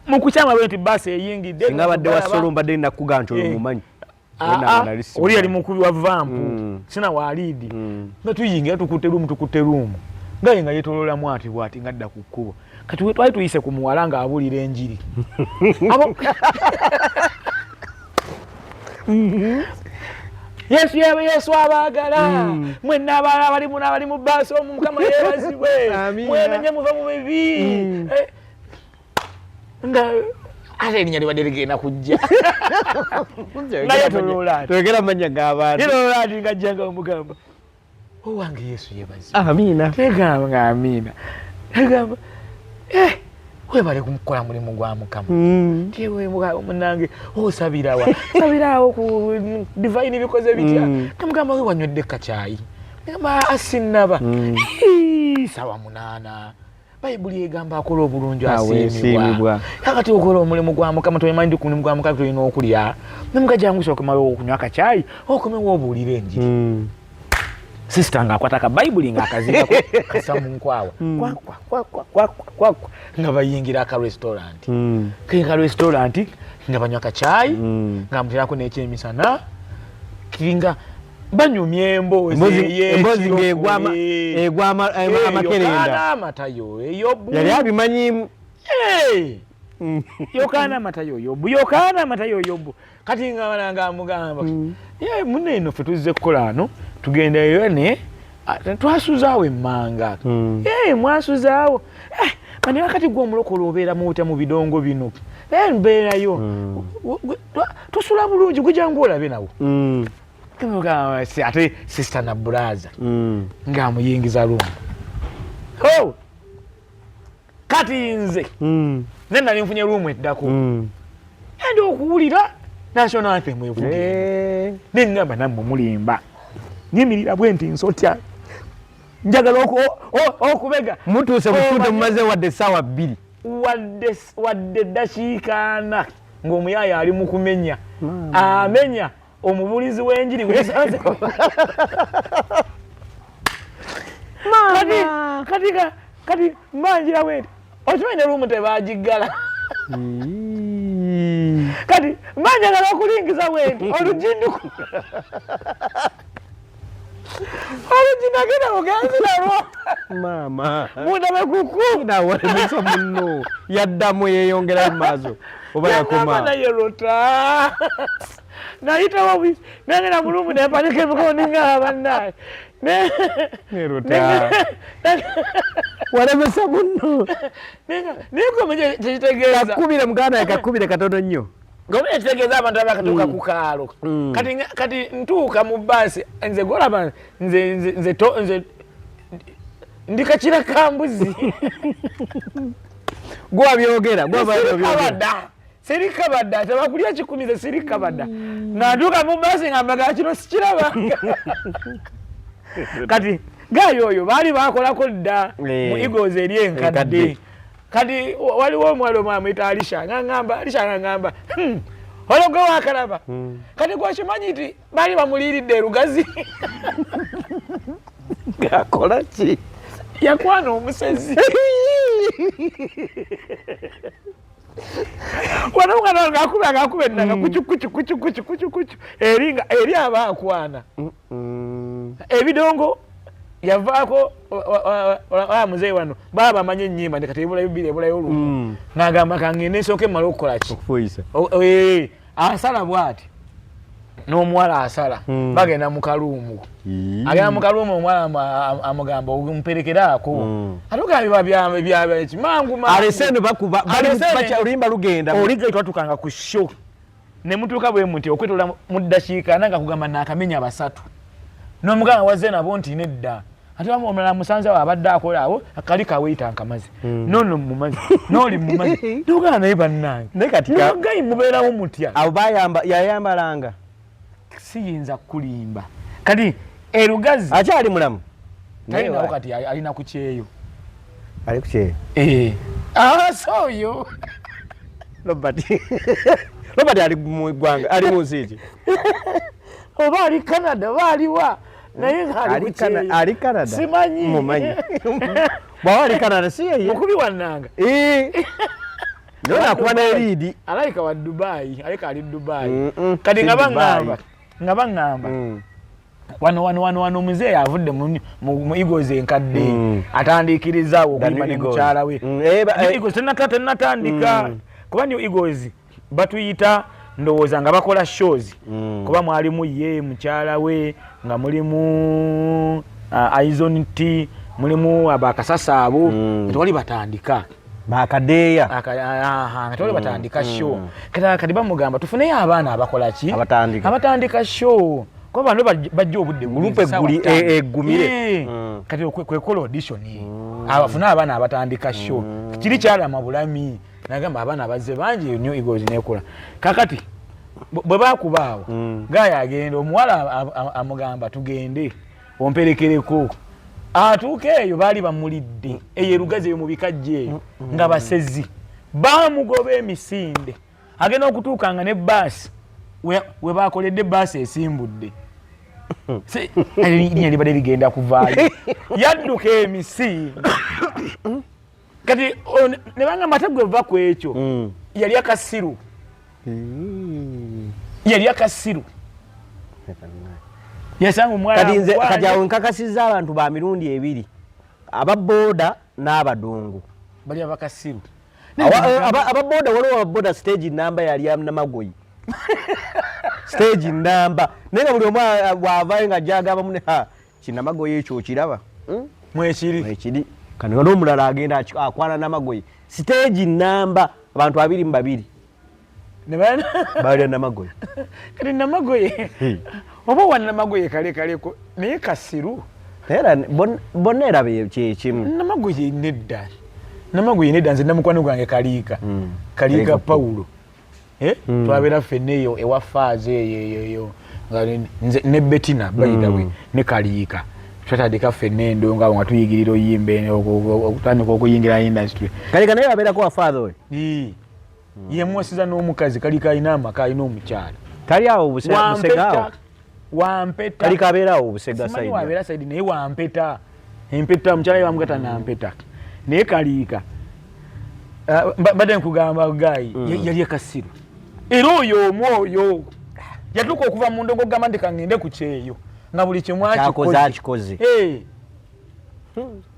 mukukyama bwe nti basi eyingidde singa badde wasolo mbadde nakuga nti oyo mumanyi oli yali mukubi wa vampu sina waliidi nga tuyingira tukutte luumu ngaye nga yetololamu ati bwati ngadda ku kkubo kati twali tuyise ku muwala nga abulira enjiri Yesu abaagala mwenna abali mu baasi omu Mukama yeebazibwe mwenenye muva mu bibi nga ate erinnya libadde ligenda kujja naye twegera amanya g'abantu yetolola ati ngajjanga omugamba owange Yesu yeebazibwe amiina tegamba nga amiina tegamba webale kumukola mulimu gwa Mukama ntiwe munange osabirawa sabirawo ku divine bikoze bitya kamugamba we wanywedde kacyayi ngamba asinaba sawa 8 Bayibuli egamba akola obulungi asiimibwa kakati okola omulimu gwa Mukama tomanyi ku mulimu gwa Mukama tulina okulya nemugajja ngusooka kumala okunywa kacyayi okomewo obuulira enjiri sister nga akwata ka Bible nga akazinga kasa mu nkwawa kwa nga bayingira ka restaurant ka restaurant nga banywa ka chai nga mutirako n'ekyemisana kinga banyumye embozi ngegwa amakerenda matayo eyobu yali abimanyi yokana matayo yobu kati nga bananga amugamba muneno fe tuzze kukola ano tugenda yone twasuzaawo emmanga mwasuzaawo bane wakati gw'omulokole obeera muta mu bidongo bino mbeerayo tusula bulungi gujjangu olabe nawo ate sister na brother ng'amuyingiza lumu kati nze nali nfunye lumu eddako enda okuwulira national anthem evudde nengamba nammwe mulimba nyimirira bwe nti nsotya njagala okubega mutuuse mutuude mumaze wadde essaawa 2 wadde eddakiika 4 ng'omuyaya ali mu kumenya amenya omubulizi w'enjiri wesanze kati mbanjira bwenti okimanyi ne lumu tebagiggala kati mbanjagala okulingiza bwenti olujinduku olujinagenda mugenzirabo maama mundabe kuku nawalemesa munno yaddamu yeyongera mu maaso oba yakoma nayerota nayitawo bwisi nagenda mulumu nempanika emikono ningala bannaye nerota walemesa munno nikomeje tekitegeeza kakubire muganda yakakubire katono nnyo ngombe tekitegeeza abantu abakatuuka ku kaalo kati ntuuka mu bbaasi nze golaba nze ndikakira kambuzi gwabyogera sirikabadda tebakulya kikumize sirikabadda nantuuka mu bbaasi ngambaga kino sikirabanga kati gayo oyo baali bakolako dda mu Eagles eri enkadde kati waliwo omwalo mwamwita Alisha ngamba ologo wakalaba kati gwakimanyi nti bali bamuliiridde erugazi gakola ki yakwana omusezi wana mwana ngakuba ennaga kucu eri abaakwana ebidongo yavaako muzeeyi wano baba bamanyi ennyimba ndekati ebulayo bbiri ebulayo olumu n'agamba kangende nsooke mmale okukola ki asala bw'ati n'omuwala asala bagenda mu kaluumu agenda mu kaluumu omuwala amugamba omperekeraako ate ogamba byakimangu aleseno bakuba oluyimba lugenda twatuukanga ku sho ne mutuuka bwe muti okwetola mu ddakiika nanga kugamba naakamenya basatu n'omugamba wazze nabo nti nedda ate omulala musanze awo abadde akola awo akali kaweyita nkamazi nono mumazi n'oli mumazi n'ogamba naye bannange nagayi mubeerawo mutya abo yayambalanga siyinza kulimba kati erugazi akyali mulamu talinawo kati alina ku kyeyo ali ku kyeyo soyo Robert ali mu ggwanga ali mu nsi ki oba ali Canada oba aliwa naye ali Canada simanyi mumanyi bw'aba ali Canada si yeye mukubi wannanga nona kuba ne liidi alayika wa Dubai alayika ali Dubai kati nga baŋŋamba wano omuzeeyi avudde mu Eagles enkadde atandiikirizaawo okulimba ne mukyala we Eagles tennatandika kuba New Eagles batuyita ndowooza nga bakola shows kuba mwalimu ye mukyala we nga mulimu Aizon T mulimu abakasasa abo tewali batandika bakadeya nga tewali batandika show kati bamugamba tufuneyo abaana abakola ki abatandika show kuba bano bajja obudde gulupe eggumire kati kwekola audition abafuna abaana abatandika show kiri kyalama bulami nagamba abaana bazze bangi New Eagles nekola kakati bwe bakubaawo gaya agenda omuwala amugamba tugende omperekereko atuuka eyo baali bamulidde eyo erugazi eyo mu bikajja eyo nga basezi bamugoba emisinde agenda okutuuka nga ne baasi we bakoledde baasi esimbudde linnya libadde ligenda kuvaayo yadduka emisinde kati nebanga matagwe va ku ekyo yali akasiru yasanga omwana kati awo nkakasizza abantu ba mirundi ebiri ababooda n'abadongo bali abakasiru ababooda waliwo ababooda stage namba yali Namagoyi stage namba naye nga buli omu bw'avaayo nga gyagamba mune kinamagoyi ekyo okiraba mwekiri kati nga n'omulala agenda akwana Namagoyi stage namba abantu 22 bali Namagoyi kati Namagoyi oba wa Namagoyi kalekaleko naye kasiru era bonna erabe kyekimu Namagoyi nedda nze namukwano gwange Kaliika Paulo twabera ffenneeyo ewa faaze eyo ne Bettina bayidawe ne Kaliika twatandika ffenne endonga nga tuyigirira oyimba okutandika okuyingira industry Kaliika naye abeerako wa father we yemwasiza n'omukazi Kaliika alina amaka alina omukyala kali awo busegaawo Wampeta Kaliika abeerawo obusega saidi wabeera saidi naye Wampeta empeta omukyala we bamugata Nampeta naye Kaliika badde nkugamba gayi yali akasiru era oyo omwoyo yatuuka okuva mu ndogo gamba nti kangende ku kyeyo nga buli kimu akikoze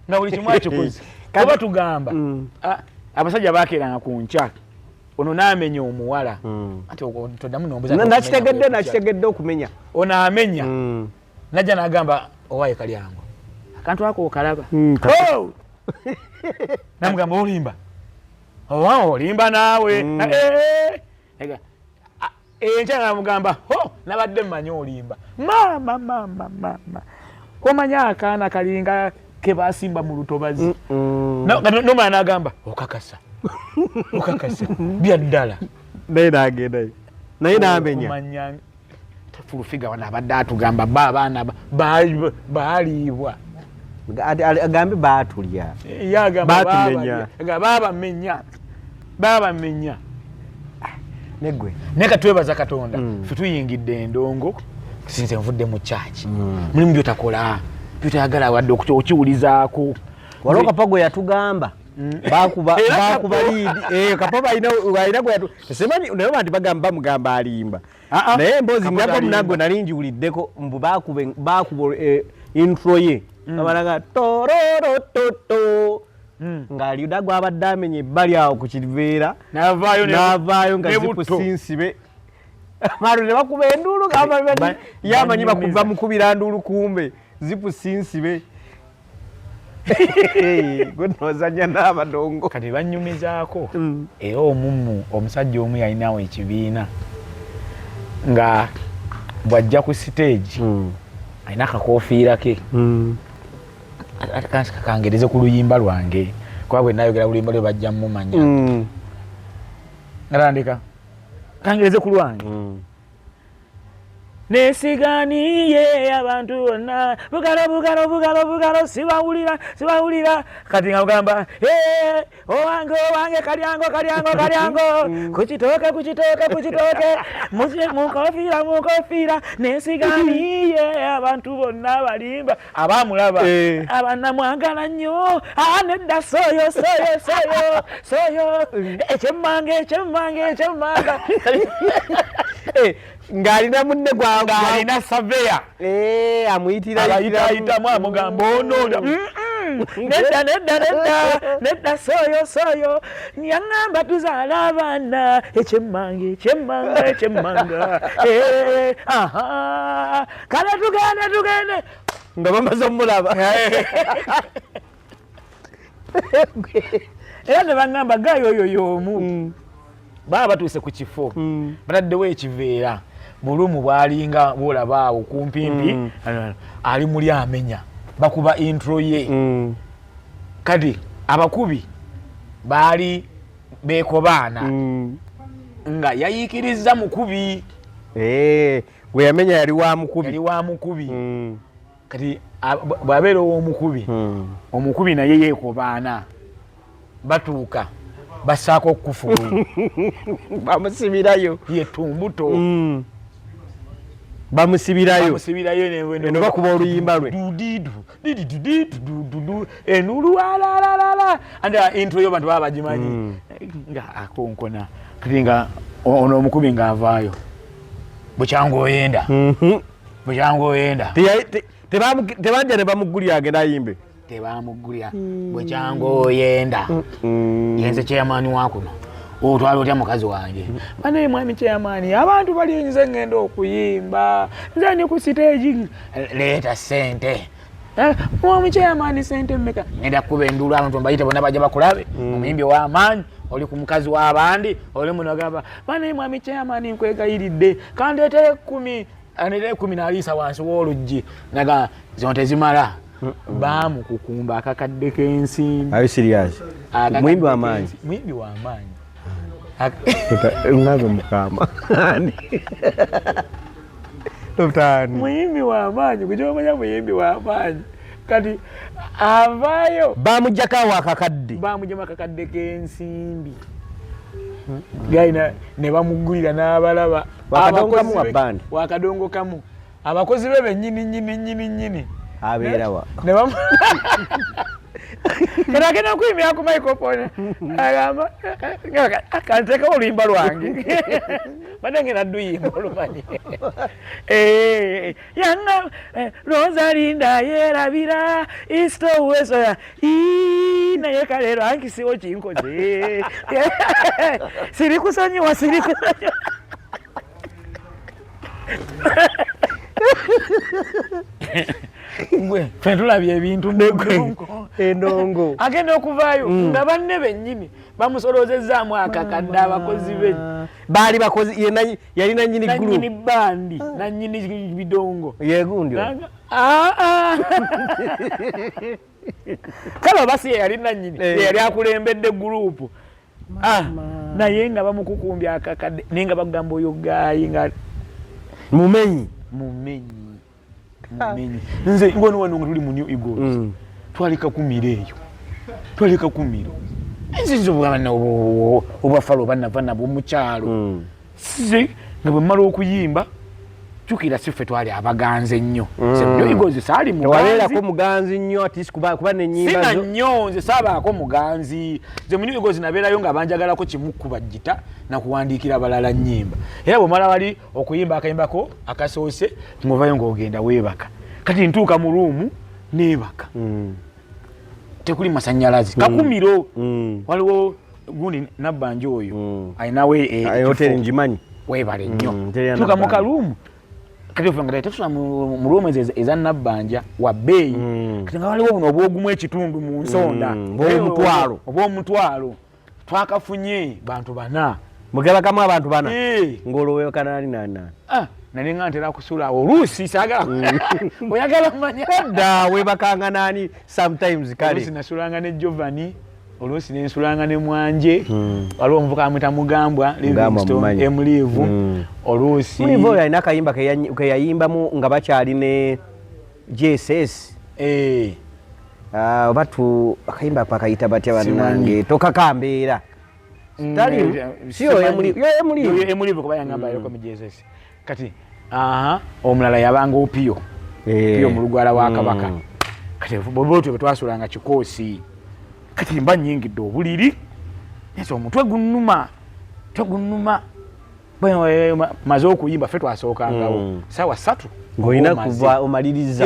nga buli kimu akikoze oba tugamba abasajja bakeeranga ku nkya ono n'amenya omuwala ati toddamu nombuza nakitegedde okumenya ono amenya najja n'agamba owaaye Kalyango akantu ako okalaba namugamba olimba olimba naawe enkya namugamba nabadde mmanyi olimba mama omanya akaana kalinga ke basimba mu lutobazi nomala n'agamba okakasa byaddala naye nagendayo naye namenya fulufiga wana abadde atugamba abaana baaliibwa agambe baatulya babamenya negwe neka twebaza Katonda fituyingidde endongo sinze nvudde mu church mulimu byotakola byotayagala wadde okukiwulizaako waloka pago yatugamba bakuba lead kapapa ina gwe semani nayo bantu bagamba mugamba alimba naye mbozi ngako mnago nalinjiuliddeko mbu bakuba intro ye abalaga tororo toto ngali udagwa abadamenye ebbali awo ku kiriveera navaayo nga zipusinsibe maru ne bakuba endulu kama yamanyi bakuba mukubira ndulu kumbe zipusinsibe gonozanya n'abadongo kati banyumizaako era omummu omusajja omu yalinawo ekibiina nga bwajja ku stage alina akakofiira ke kangereze ku luyimba lwange kuba bwe nayogera luyimba lwe bajja mumanya natandika kangereze ku lwange nesiganiye abantu bonna bugalo sibawulira kati nga mugamba owange kalyango kukitoke mukofiira nesiganiye abantu bonna balimba abamulaba abanamwagala nnyo nedda soyo ekyemmanga ngalina munne gwalina saveya amuyitiraayitamu amugamba ono nedda soyo yaŋŋamba tuzaala abaana ekyemmanga kale tugende nga bamaze omulaba era ne baŋŋamba gayoyo y'omu baba batuuse ku kifo bataddewo ekiveera bulumu bwalinga bwolaba awo kumpimpi ali muli amenya bakuba intro ye kati abakubi baali bekobaana nga yayiikiriza mukubi gwe yamenya yali wa mukubi kati bwabeera ow'omukubi omukubi naye yeekobaana batuuka basaako okufulu bamusibirayo ye tumbuto bamusibirayo eno bakuba oluyimba lwe enulu alalala anda intro yo bantu baba bagimanyi nga akonkona kati nga ono omukubi ng'avaayo bukyangu oyenda tebanja ne bamugulira agenda ayimbe tebamugulya bwekyangu oyenda yenze chairman wakuno otwala otya mukazi wange bane mwami chairman abantu bali nze ngenda okuyimba nze ni ku stage leeta sente mwami chairman sente mmeka ngenda kuba endulu abantu mbayite bonna bajja bakulabe omuyimbi w'amaanyi oli ku mukazi w'abandi oli munagamba bane mwami chairman nkwegayiridde kandeetere 10 anere 10 n'aliisa wansi w'oluggi naga zino tezimala bamukukumba akakadde k'ensimbi. Are you serious? Mwimbi wa maanyi. Ungazo mukama. Tofutani. Mwimbi wa maanyi. Kujomanya mwimbi wa maanyi. Kati avayo. Bamujjaka wakakadde. Bamujjama akakadde k'ensimbi. Gaina ne bamugulira n'abalaba. Wakadongo wa band. Wakadongo kamu. Abakozi bebe nyini. Aberawa. Ne bam. Kana kena kuimya ku microphone. Agamba akanteka oluyimba lwange. Badange naduyimba olumanyi. Yanga Rosalinda yerabira isto weso ya na yekalero ankisiwo kinkoze. Sirikusonyiwa. Ngwe fentulabye ebintu endongo agenda okuvaayo nga banne bennyini bamusolozezaamu akakadde abakozi be baali bakozi yali nannyini group nannyini bandi nannyini bidongo yegundi kale basi yali nannyini yali akulembedde group naye nga bamukukumbya akakadde naye nga bagamba oyo gaayi nga mumenyi nze ngono wano tuli mu New Eagles twalika kumira nzinzo bwana obafalo bana bwo mukyalo size nga bwe mmala okuyimba jukira siffe twali abaganze nnyo sebyo igozi sali muganzi wabeerako muganzi nnyo ati kuba n'ennyimba zo nnyo nze saabaako muganzi nze mu igozi nabeerayo nga banjagalako kimu kuba jjita na kuwandiikira abalala nnyimba era bwe mala wali okuyimba akayimbako akasoose ngovayo ng'ogenda weebaka kati ntuuka mu ruumu neebaka tekuli masannyalaze kakumiro waliwo gundi nabbanja oyo ayinawe hoteli ngimanyi weebale nnyo tuuka mu karuumu kati ofanga tetufuna mu ruumu eza nabbanja wa bbeeyi kati nga waliwo buno obwogumu ekitundu mu nsonda obw'omutwalo twakafunye bantu bana mugebakamu abantu bana ng'oloweka nani nali nga ntera kusula oluusi saagala oyagala manya dda weebakanga nani sometimes kale oluusi nasulanga ne Giovanni oluusi nensulanga ne Mwanje waliwo omuvuka amwita Mugambwa Livingstone Emlivu oluusi Mlivu oyo alina akayimba ke yayimbamu nga bakyali ne JSS oba akayimba pakayita batya bannange tokakambeera Emlivu kuba yangamba yoko mu JSS kati omulala yabanga Opio Opio mu Lugwala wa Kabaka kati bobotwe betwasulanga kikoosi kati mba nyingidde obuliri nso omutwe gunnuma maze okuyimba ffe twasookangawo saawa 3 ng'olina kuva omaliriza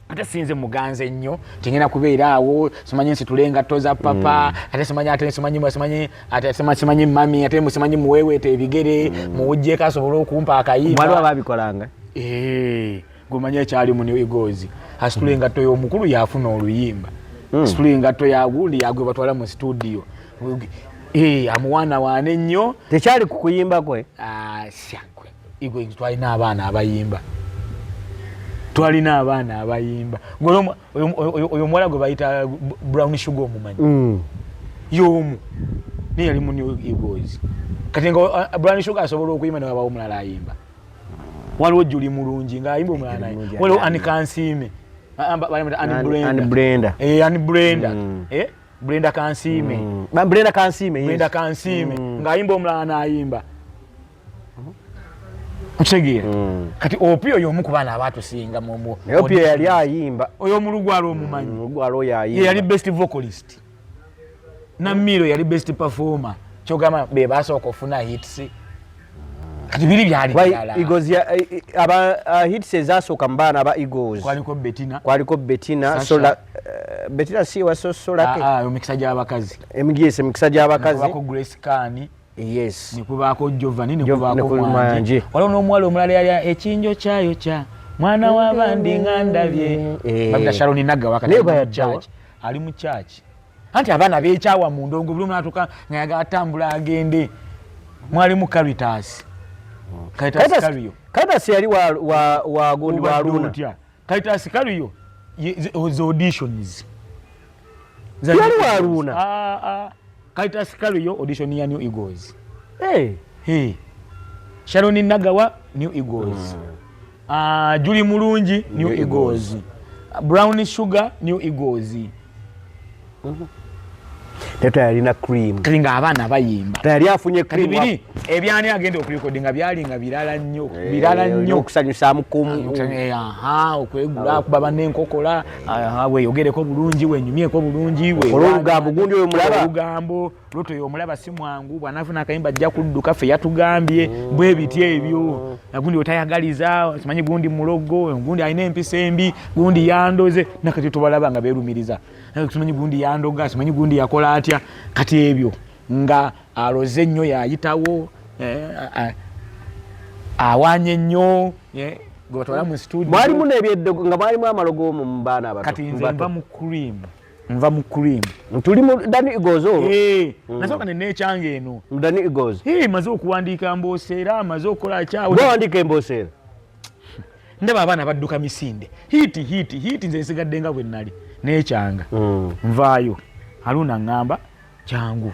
ate sinze muganze nnyo tengenda kubeera awo simanyi nsitule engatto za papa ate simanyi mami ate simanyi muweeweete ebigere muwujjeeko asobole okumpa akayimba waliwo ababikolanga gwemanyi ekyali mu New Eagles asitula engatto y'omukulu yafuna oluyimba asitula engatto yagundi yagwe batwala mu studio amuwaana waane nnyo tekyali ku kuyimba kwe syakwe igwe twalina abaana abayimba oyo muwala gwe bayita Brown Sugar omumanyi y'omu naye yali mu New Eagles kati nga Brown Sugar asobola okuyimba ne wabawo omulala ayimba waliwo Julie Mulungi ng'ayimba omulala naye waliwo Annie Kansiime Brenda Kansiime ng'ayimba omulala n'ayimba okitegeera kati Opio y'omu ku baana abaatusinga Opio yali ayimba oyo mu Lugwala omumanyi yali best vocalist Namiro yali best performer kyogamba be basooka okufuna hits kati biri byali Eagles hits ezasooka mu baana aba Eagles kwaliko Bettina Sola Bettina si wasosolake emikisa gy'abakazi emikisa gy'abakazi wako Grace Kani yes nikubaako Giovanni nikubaako Mwanje waliwo n'omuwala omulala yali ekinjo kyayo kya mwana w'abandi nga ndabye babita Sharon Nagga wakati ali mu church anti abaana beekyawa mu ndongo buli omu atuuka nga yagala atambula agende mwalimu Caritas Caritas yali wa gundi wa Aruna Caritas Kariyo the auditions yali wa Aruna Caritas Kariyo audition ya New Eagles Sharon Nagawa New Eagles Julie Mulungi New Eagles Brown Sugar New Eagles Teto yalina cream klinga abaana bayimba tayali afunye cream bibiri ebyani agenda okulikodinga byali nga birala nnyo okusanyusa mukumu okwegula kuba banenkokola weeyogereko bulungi wenyumyeko bulungi olugambo gundi oyo mulaba olugambo luto oyo mulaba si mwangu bw'anaafuna akayimba ajja kudduka ffe yatugambye bwe biti ebyo gundi otayagaliza simanyi gundi mulogo gundi alina empisa embi gundi yandoze nakati tubalaba nga beerumiriza simanyi gundi yandoga simanyi gundi yakola atya kati ebyo nga aloze nnyo yayitawo awanye nnyo gwebatwala mu studio mwalimu n'ebyeddogo nga mwalimu amalogo mu baana abato kati nze nva mu cream tuli mu Dani Eagles nasooka nenekyange eno mu Dani Eagles maze okuwandiika mbooseera maze okukola kyawe bwawandika embooseera ndaba abaana badduka misinde hiiti nze nsigadde nga bwe nnali nekyanga nvaayo Aruna ngamba kyangu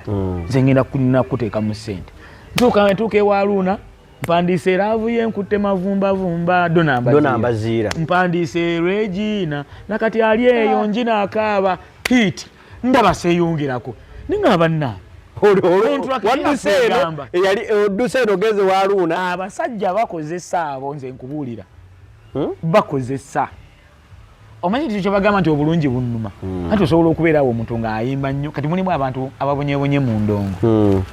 nze ngenda kuteeka mu ssente ntuuka ewa Aruna mpandiise laavu nkutte mavumba donamba ziira mpandiise Regina nakati ali eyo njina akaaba hiiti ndaba seeyongerako ninga banna Wadduseno yali Odduseno geze waluna abasajja bakozesa abo nze nkubuulira bakozesa omanyi kiti kyebagamba nti obulungi bunnuma ati osobola okubeera awo omuntu ng'ayimba nnyo kati mulimu abantu ababonyebonye mu ndongo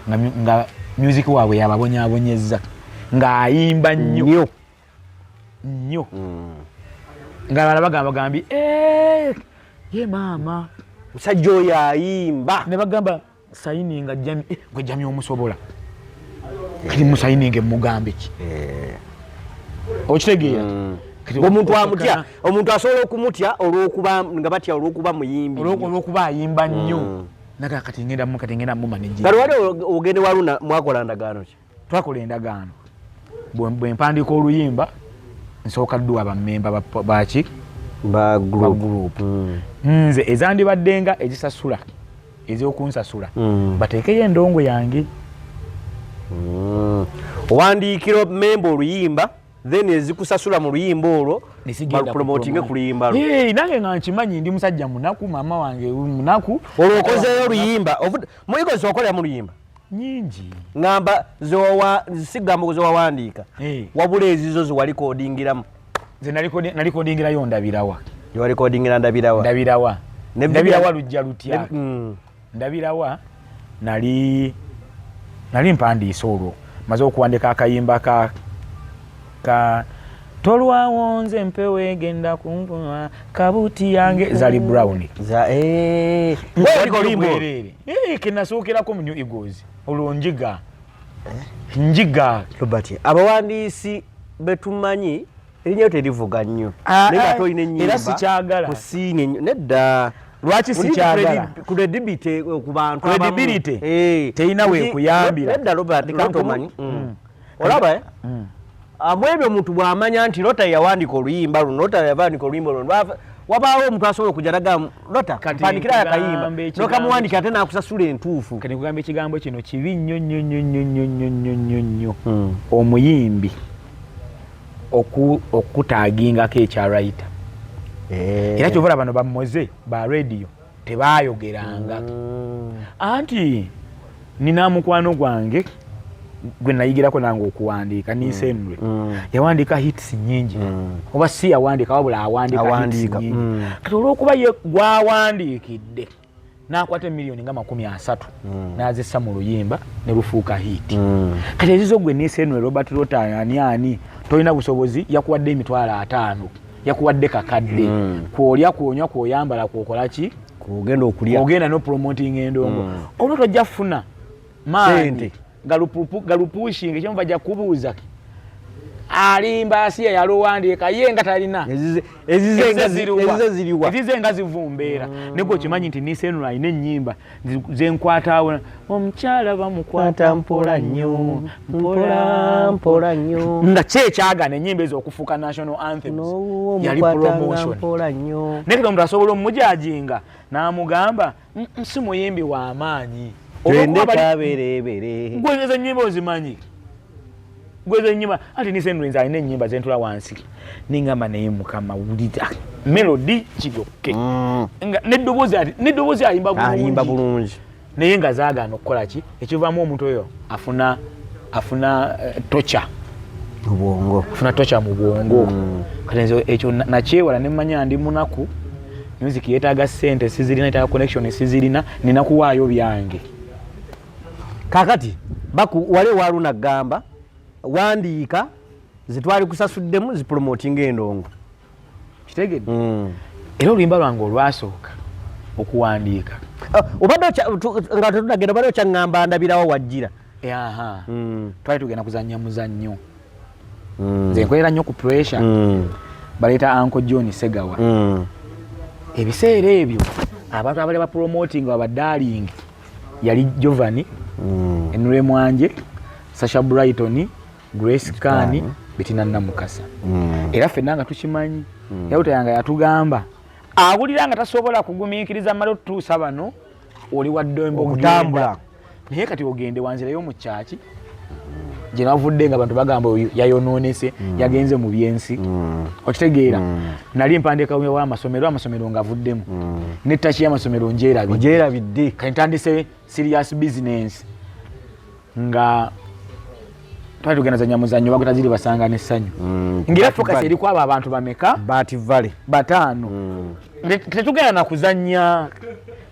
nga music waabwe yababonyabonyezza ng'ayimba nnyo nnyo ng'abalala bagambi ye maama musajja oyo ayimba ne bagamba sayininga gwe Jami omusobola kati musayininge mugambe ki okitegeera omuntu asobola okumutya olw'okuba nga batya olw'okuba muyimbi olw'okuba ayimba nnyo naga kati ngenda mu manage kati wali ogende waluna mwakola ndagaano ki twakola endagaano bwe mpandiika oluyimba nsooka dduwa bammemba baki ba group nze ezandibaddenga ezisasula ez'okunsasula bateekeyo endongo yange owandiikira memba oluyimba then ezikusasula mu luyimba olwo balupromotinge ku luyimba lwo nange nga nkimanyi ndi musajja munaku maama wange munaku olwokozeyo oluyimba muyiko zokolera mu luyimba nyingi ngamba sigamba zowawandiika wabula ezizo zewalikodingiramu nze nalikodingirayo ndabirawa ndabirawa lujja lutya ndabirawa nali mpandiisa olwo maze okuwandika akayimba ka tolwawonze mpewe egenda kumpuma kabuti yange zali Brown kenasokerako mu New Eagles olwo njiga Robert abawandiisi betumanyi erinnya terivuga nnyo naye tolina ennyimba era sikyagala kusiinga nedda lwaki sikyagala credibility ku bantu credibility terina weekuyambira nedda Robert kantomanyi olaba amwebyo omuntu bw'amanya nti Lota yawandiika oluyimba luno Lota yawandiika oluyimba luno wabaawo omuntu asobola okujaraga Lota mpandikira akayimba nokamuwandika ate n'akusasula entuufu kati nkugamba ekigambo kino kibi nnyo omuyimbi okutaagingako ekyarayita era kyovola bano bamoze ba radio tebaayogeranga anti nina mukwano gwange gwe nayigirako nange okuwandiika Nisenwe yawandiika hits nyingi oba si yawandiika wabula awandiika hits nyingi kati olw'okuba ye gwawandiikidde n'akwata miliyoni nga 30 n'azissa mu luyimba ne lufuuka hit kati ezizo gwe Nisenwe Robert Lota ani tolina busobozi yakuwadde emitwalo 5 yakuwadde kakadde kwolya kwonywa kwoyambala kwokola ki kugenda okulya ogenda no promoting endongo olwo tojja funa maandi galupushinga kyemu bajja kubuuza alimba asiya yalowandiika ye nga talina ezize nga zivumbeera negwe okimanyi nti Nisenwe alina ennyimba zenkwataawo omukyala bamukwata mpola nnyo nga kyekyagana ennyimba ezo okufuuka national anthems yali promotion naye kati omuntu asobola omujajinga n'amugamba si muyimbi w'amaanyi gwezeza ennyimba ozimanyi gweza ennyimba ati Nisenwe nze alina ennyimba zentula wansi ningamba naye mukama wulira melody kiyokke n'eddoboozi ayimba bulungi naye nga zaagaana okukola ki ekivaamu omuntu oyo afuna tocha mu bwongo kati nze ekyo nakyewala ne mmanya ndi munaku music yeetaaga ssente sizirina yeetaaga connection sizirina nina kuwaayo byange kakati wale waluna gamba wandiika zitwali kusasuddemu zipromotinga endongo kitegedde era oluyimba lwange olwasooka okuwandiika obadde nga tetunagenda obadde okyaŋŋamba ndabirawo wajjira twali tugenda kuzannya muzannyo nze nkolera nnyo ku pressure baleeta Uncle John Segawa ebiseera ebyo abantu abali bapromoting abadaling yali Giovanni Enure Mwanje Sasha Brighton Grace Kani Betina Namukasa era ffenna nga tukimanyi yawuta yanga yatugamba awulira nga tasobola kugumiikiriza malo tuusa bano oli waddembe okutambula naye kati ogende wanzirayo mu kyaki gye navudde nga abantu bagamba yayonoonese yagenze mu byensi okitegeera nali mpandiika w'amasomero nga avuddemu n'ettaki y'amasomero ngyerabidde kati ntandise serious business nga twali tugenda zanya muzanyo bagota ziri basanga n'essanyu ngira focus eri kwa abantu bameka Bati Valley batano tetugenda na kuzanya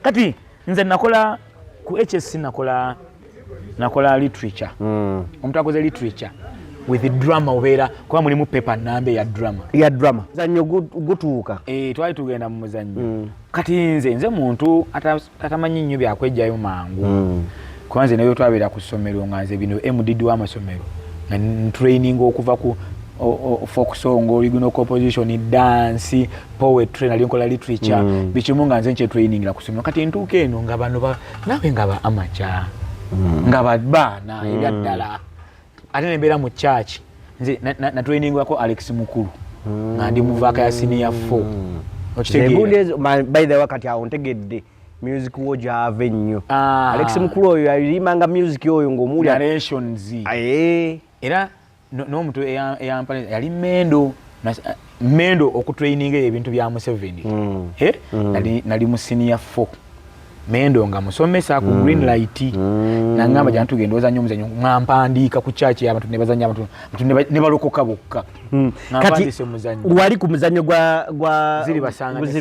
kati nze nakola ku HSC nakola literature omuntu akoze literature with the drama obeera kuba mulimu paper nambe ya drama zanyo gutuuka twali tugenda mu muzanyo kati nze muntu atamanyi nnyo byakwejjayo mangu kwanze nayo twabera ku ssomero nga nze bino MDD w'amasomero training okuva ku folk song, original composition, dance, poetry, nali nkola literature bichimu nga nze nche training la kusomero kati ntuuke eno nga bano nawe nga ba amateur nga bana ebyaddala ate nembeera mu church nze na training wako Alex Mukulu nga ndi muvaka ya senior 4 okitegeera by the way kati awo ntegedde music wo jave nnyo Alex Mukulu oyo yalimanga music oyo ng'omuli narrations era n'omuntu eyampale yali mendo okutraininga ebintu bya Museveni nali mu senior 4 mendo nga musomesa ku green light nangamba jana tugenda ozanyo muzanyo mwampandiika ku church y'abantu nebazanya abantu ne balokoka bokka kati wali ku muzanyo gwa ziri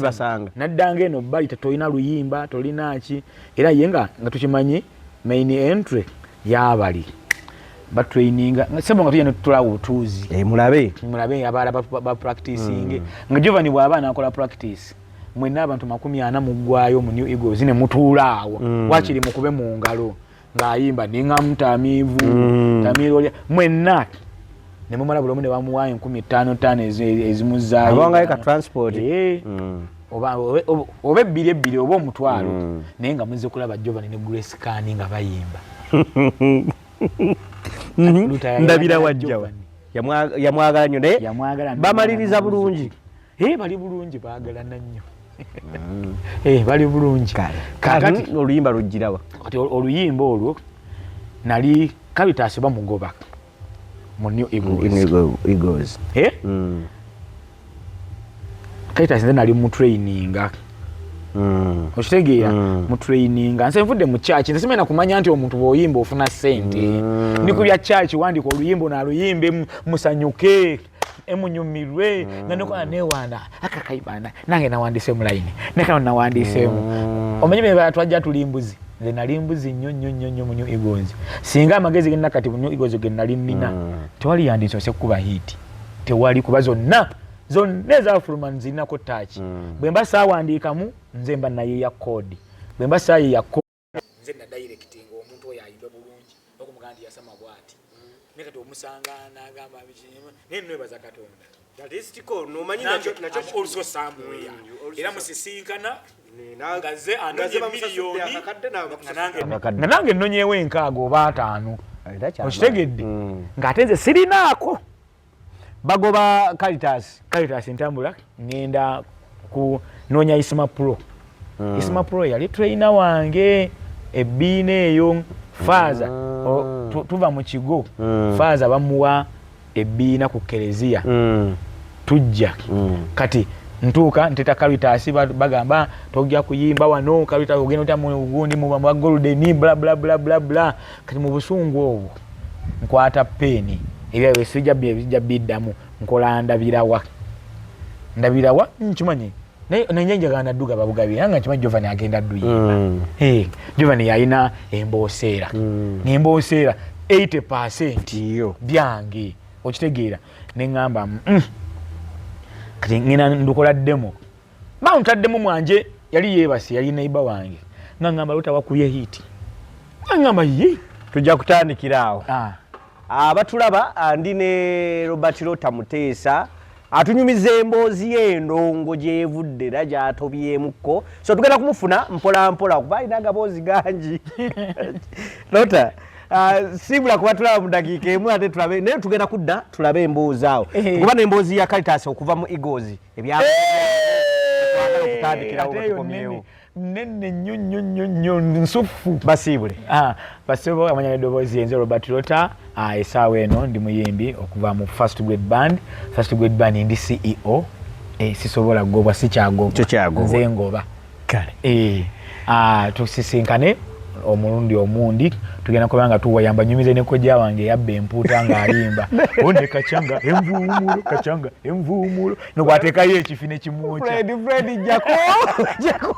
basanga naddanga eno bali tolina luyimba tolina ki era yenga nga tukimanyi main entry yabali ba training sebo nga tuyene tulawo tuzi mulabe abala ba practicing nga Giovanni bw'abana akola practice mwena abantu 40 mugwayo mu New Eagles ne mutuulaawo wakiri mukube mu ngalo ng'ayimba ninga mutamivu tamiro mwena ne mumala bulomu ne bamuwayo 15 ezimuzaayo abanga ka transport oba ebbiri oba omutwalo naye nga muze kulaba Giovanni ne Grace Kani nga bayimba ndabira wajjawa yamwagala nnyo naye bamaliriza bulungi bali bulungi baagalana nnyo bali bulungi kati oluyimba lujjirawa kati oluyimba olwo nali Caritas bamugoba mu New Eagles Caritas nze nali mu training okitegeera mu training nze nvudde mu church nze simena kumanya nti omuntu bw'oyimba ofuna ssente ni ku bya church wandika oluyimba naluyimbe musanyuke emunyumirwe nga nokola newana akakaibana nange nawandise mu line nekano nawandise omanyi bwe twajja tulimbuzi nze nali mbuzi nnyo mu New Eagles singa amagezi genda kati mu New Eagles genda nali nina tewali yandise osekuba hit tewali kuba zonna eza fulman zinako touch bwemba sawandiikamu nze mba naye ya code bwemba saye ya code nze na directing omuntu oyo ayimba bulungi okumugandi yasama bwati nekati omusanga n'agamba neno ebaza Katonda that is tiko no manyi nacho also somewhere era musisinkana ngaze andoje miliyoni nange nnonyeewo enkaago oba 5 okitegedde ng'atenze sirinaako bagoba Caritas ntambula ngenda ku nonya Isma Pro Isma Pro yali trainer wange ebbiina eyo Faza tuva mu kigo Faza bamuwa ebbiina ku Kelezia tujja kati ntuuka nteta Caritas bagamba tojja kuyimba wano Caritas ogenda ota mu gundi mu ba golden bla bla bla bla bla kati mu busungu obwo nkwata peni ebya besijja biddamu nkola ndabirawa nkimanyi naye njagala dduga babugabira nga nkimanyi Giovanni agenda dduyimba Giovanni yalina embooseera n'embooseera 80% byange okitegeera neŋŋamba kati ngina ndukola demo bawuntaddemu mwanje yali yeebase yali neiba wange ngamba lutawakuye hiti ngamba ye tujja kutandikira awo abatulaba andi ne Robert Lota Muteesa atunyumiza emboozi y'endongo gyevudde era gyatobyemukko so tugenda kumufuna mpola mpola kuba alina agaboozi gangi Lota sibula kuba tulaba mu dakiika emu ate tulabe naye tugenda kudda tulabe emboozi awo kuba n'emboozi ya Caritas okuva mu Eagles okutandikirawo batukomyewo nene nnyo nsufu basiibule basiibule amanya eddoboozi yenze Robert Lota esaawa eno ndi muyimbi okuva mu First Grade Band ndi CEO sisobola gobwa sikyagobwa nze ngoba kale tusisinkane omulundi omundi tugenda kubanga tuwayamba nyumize ne kojja wange yabbe empuuta ng'alimba one kachanga envuumulo no bwatekayo ekifine kimwokya Fred jako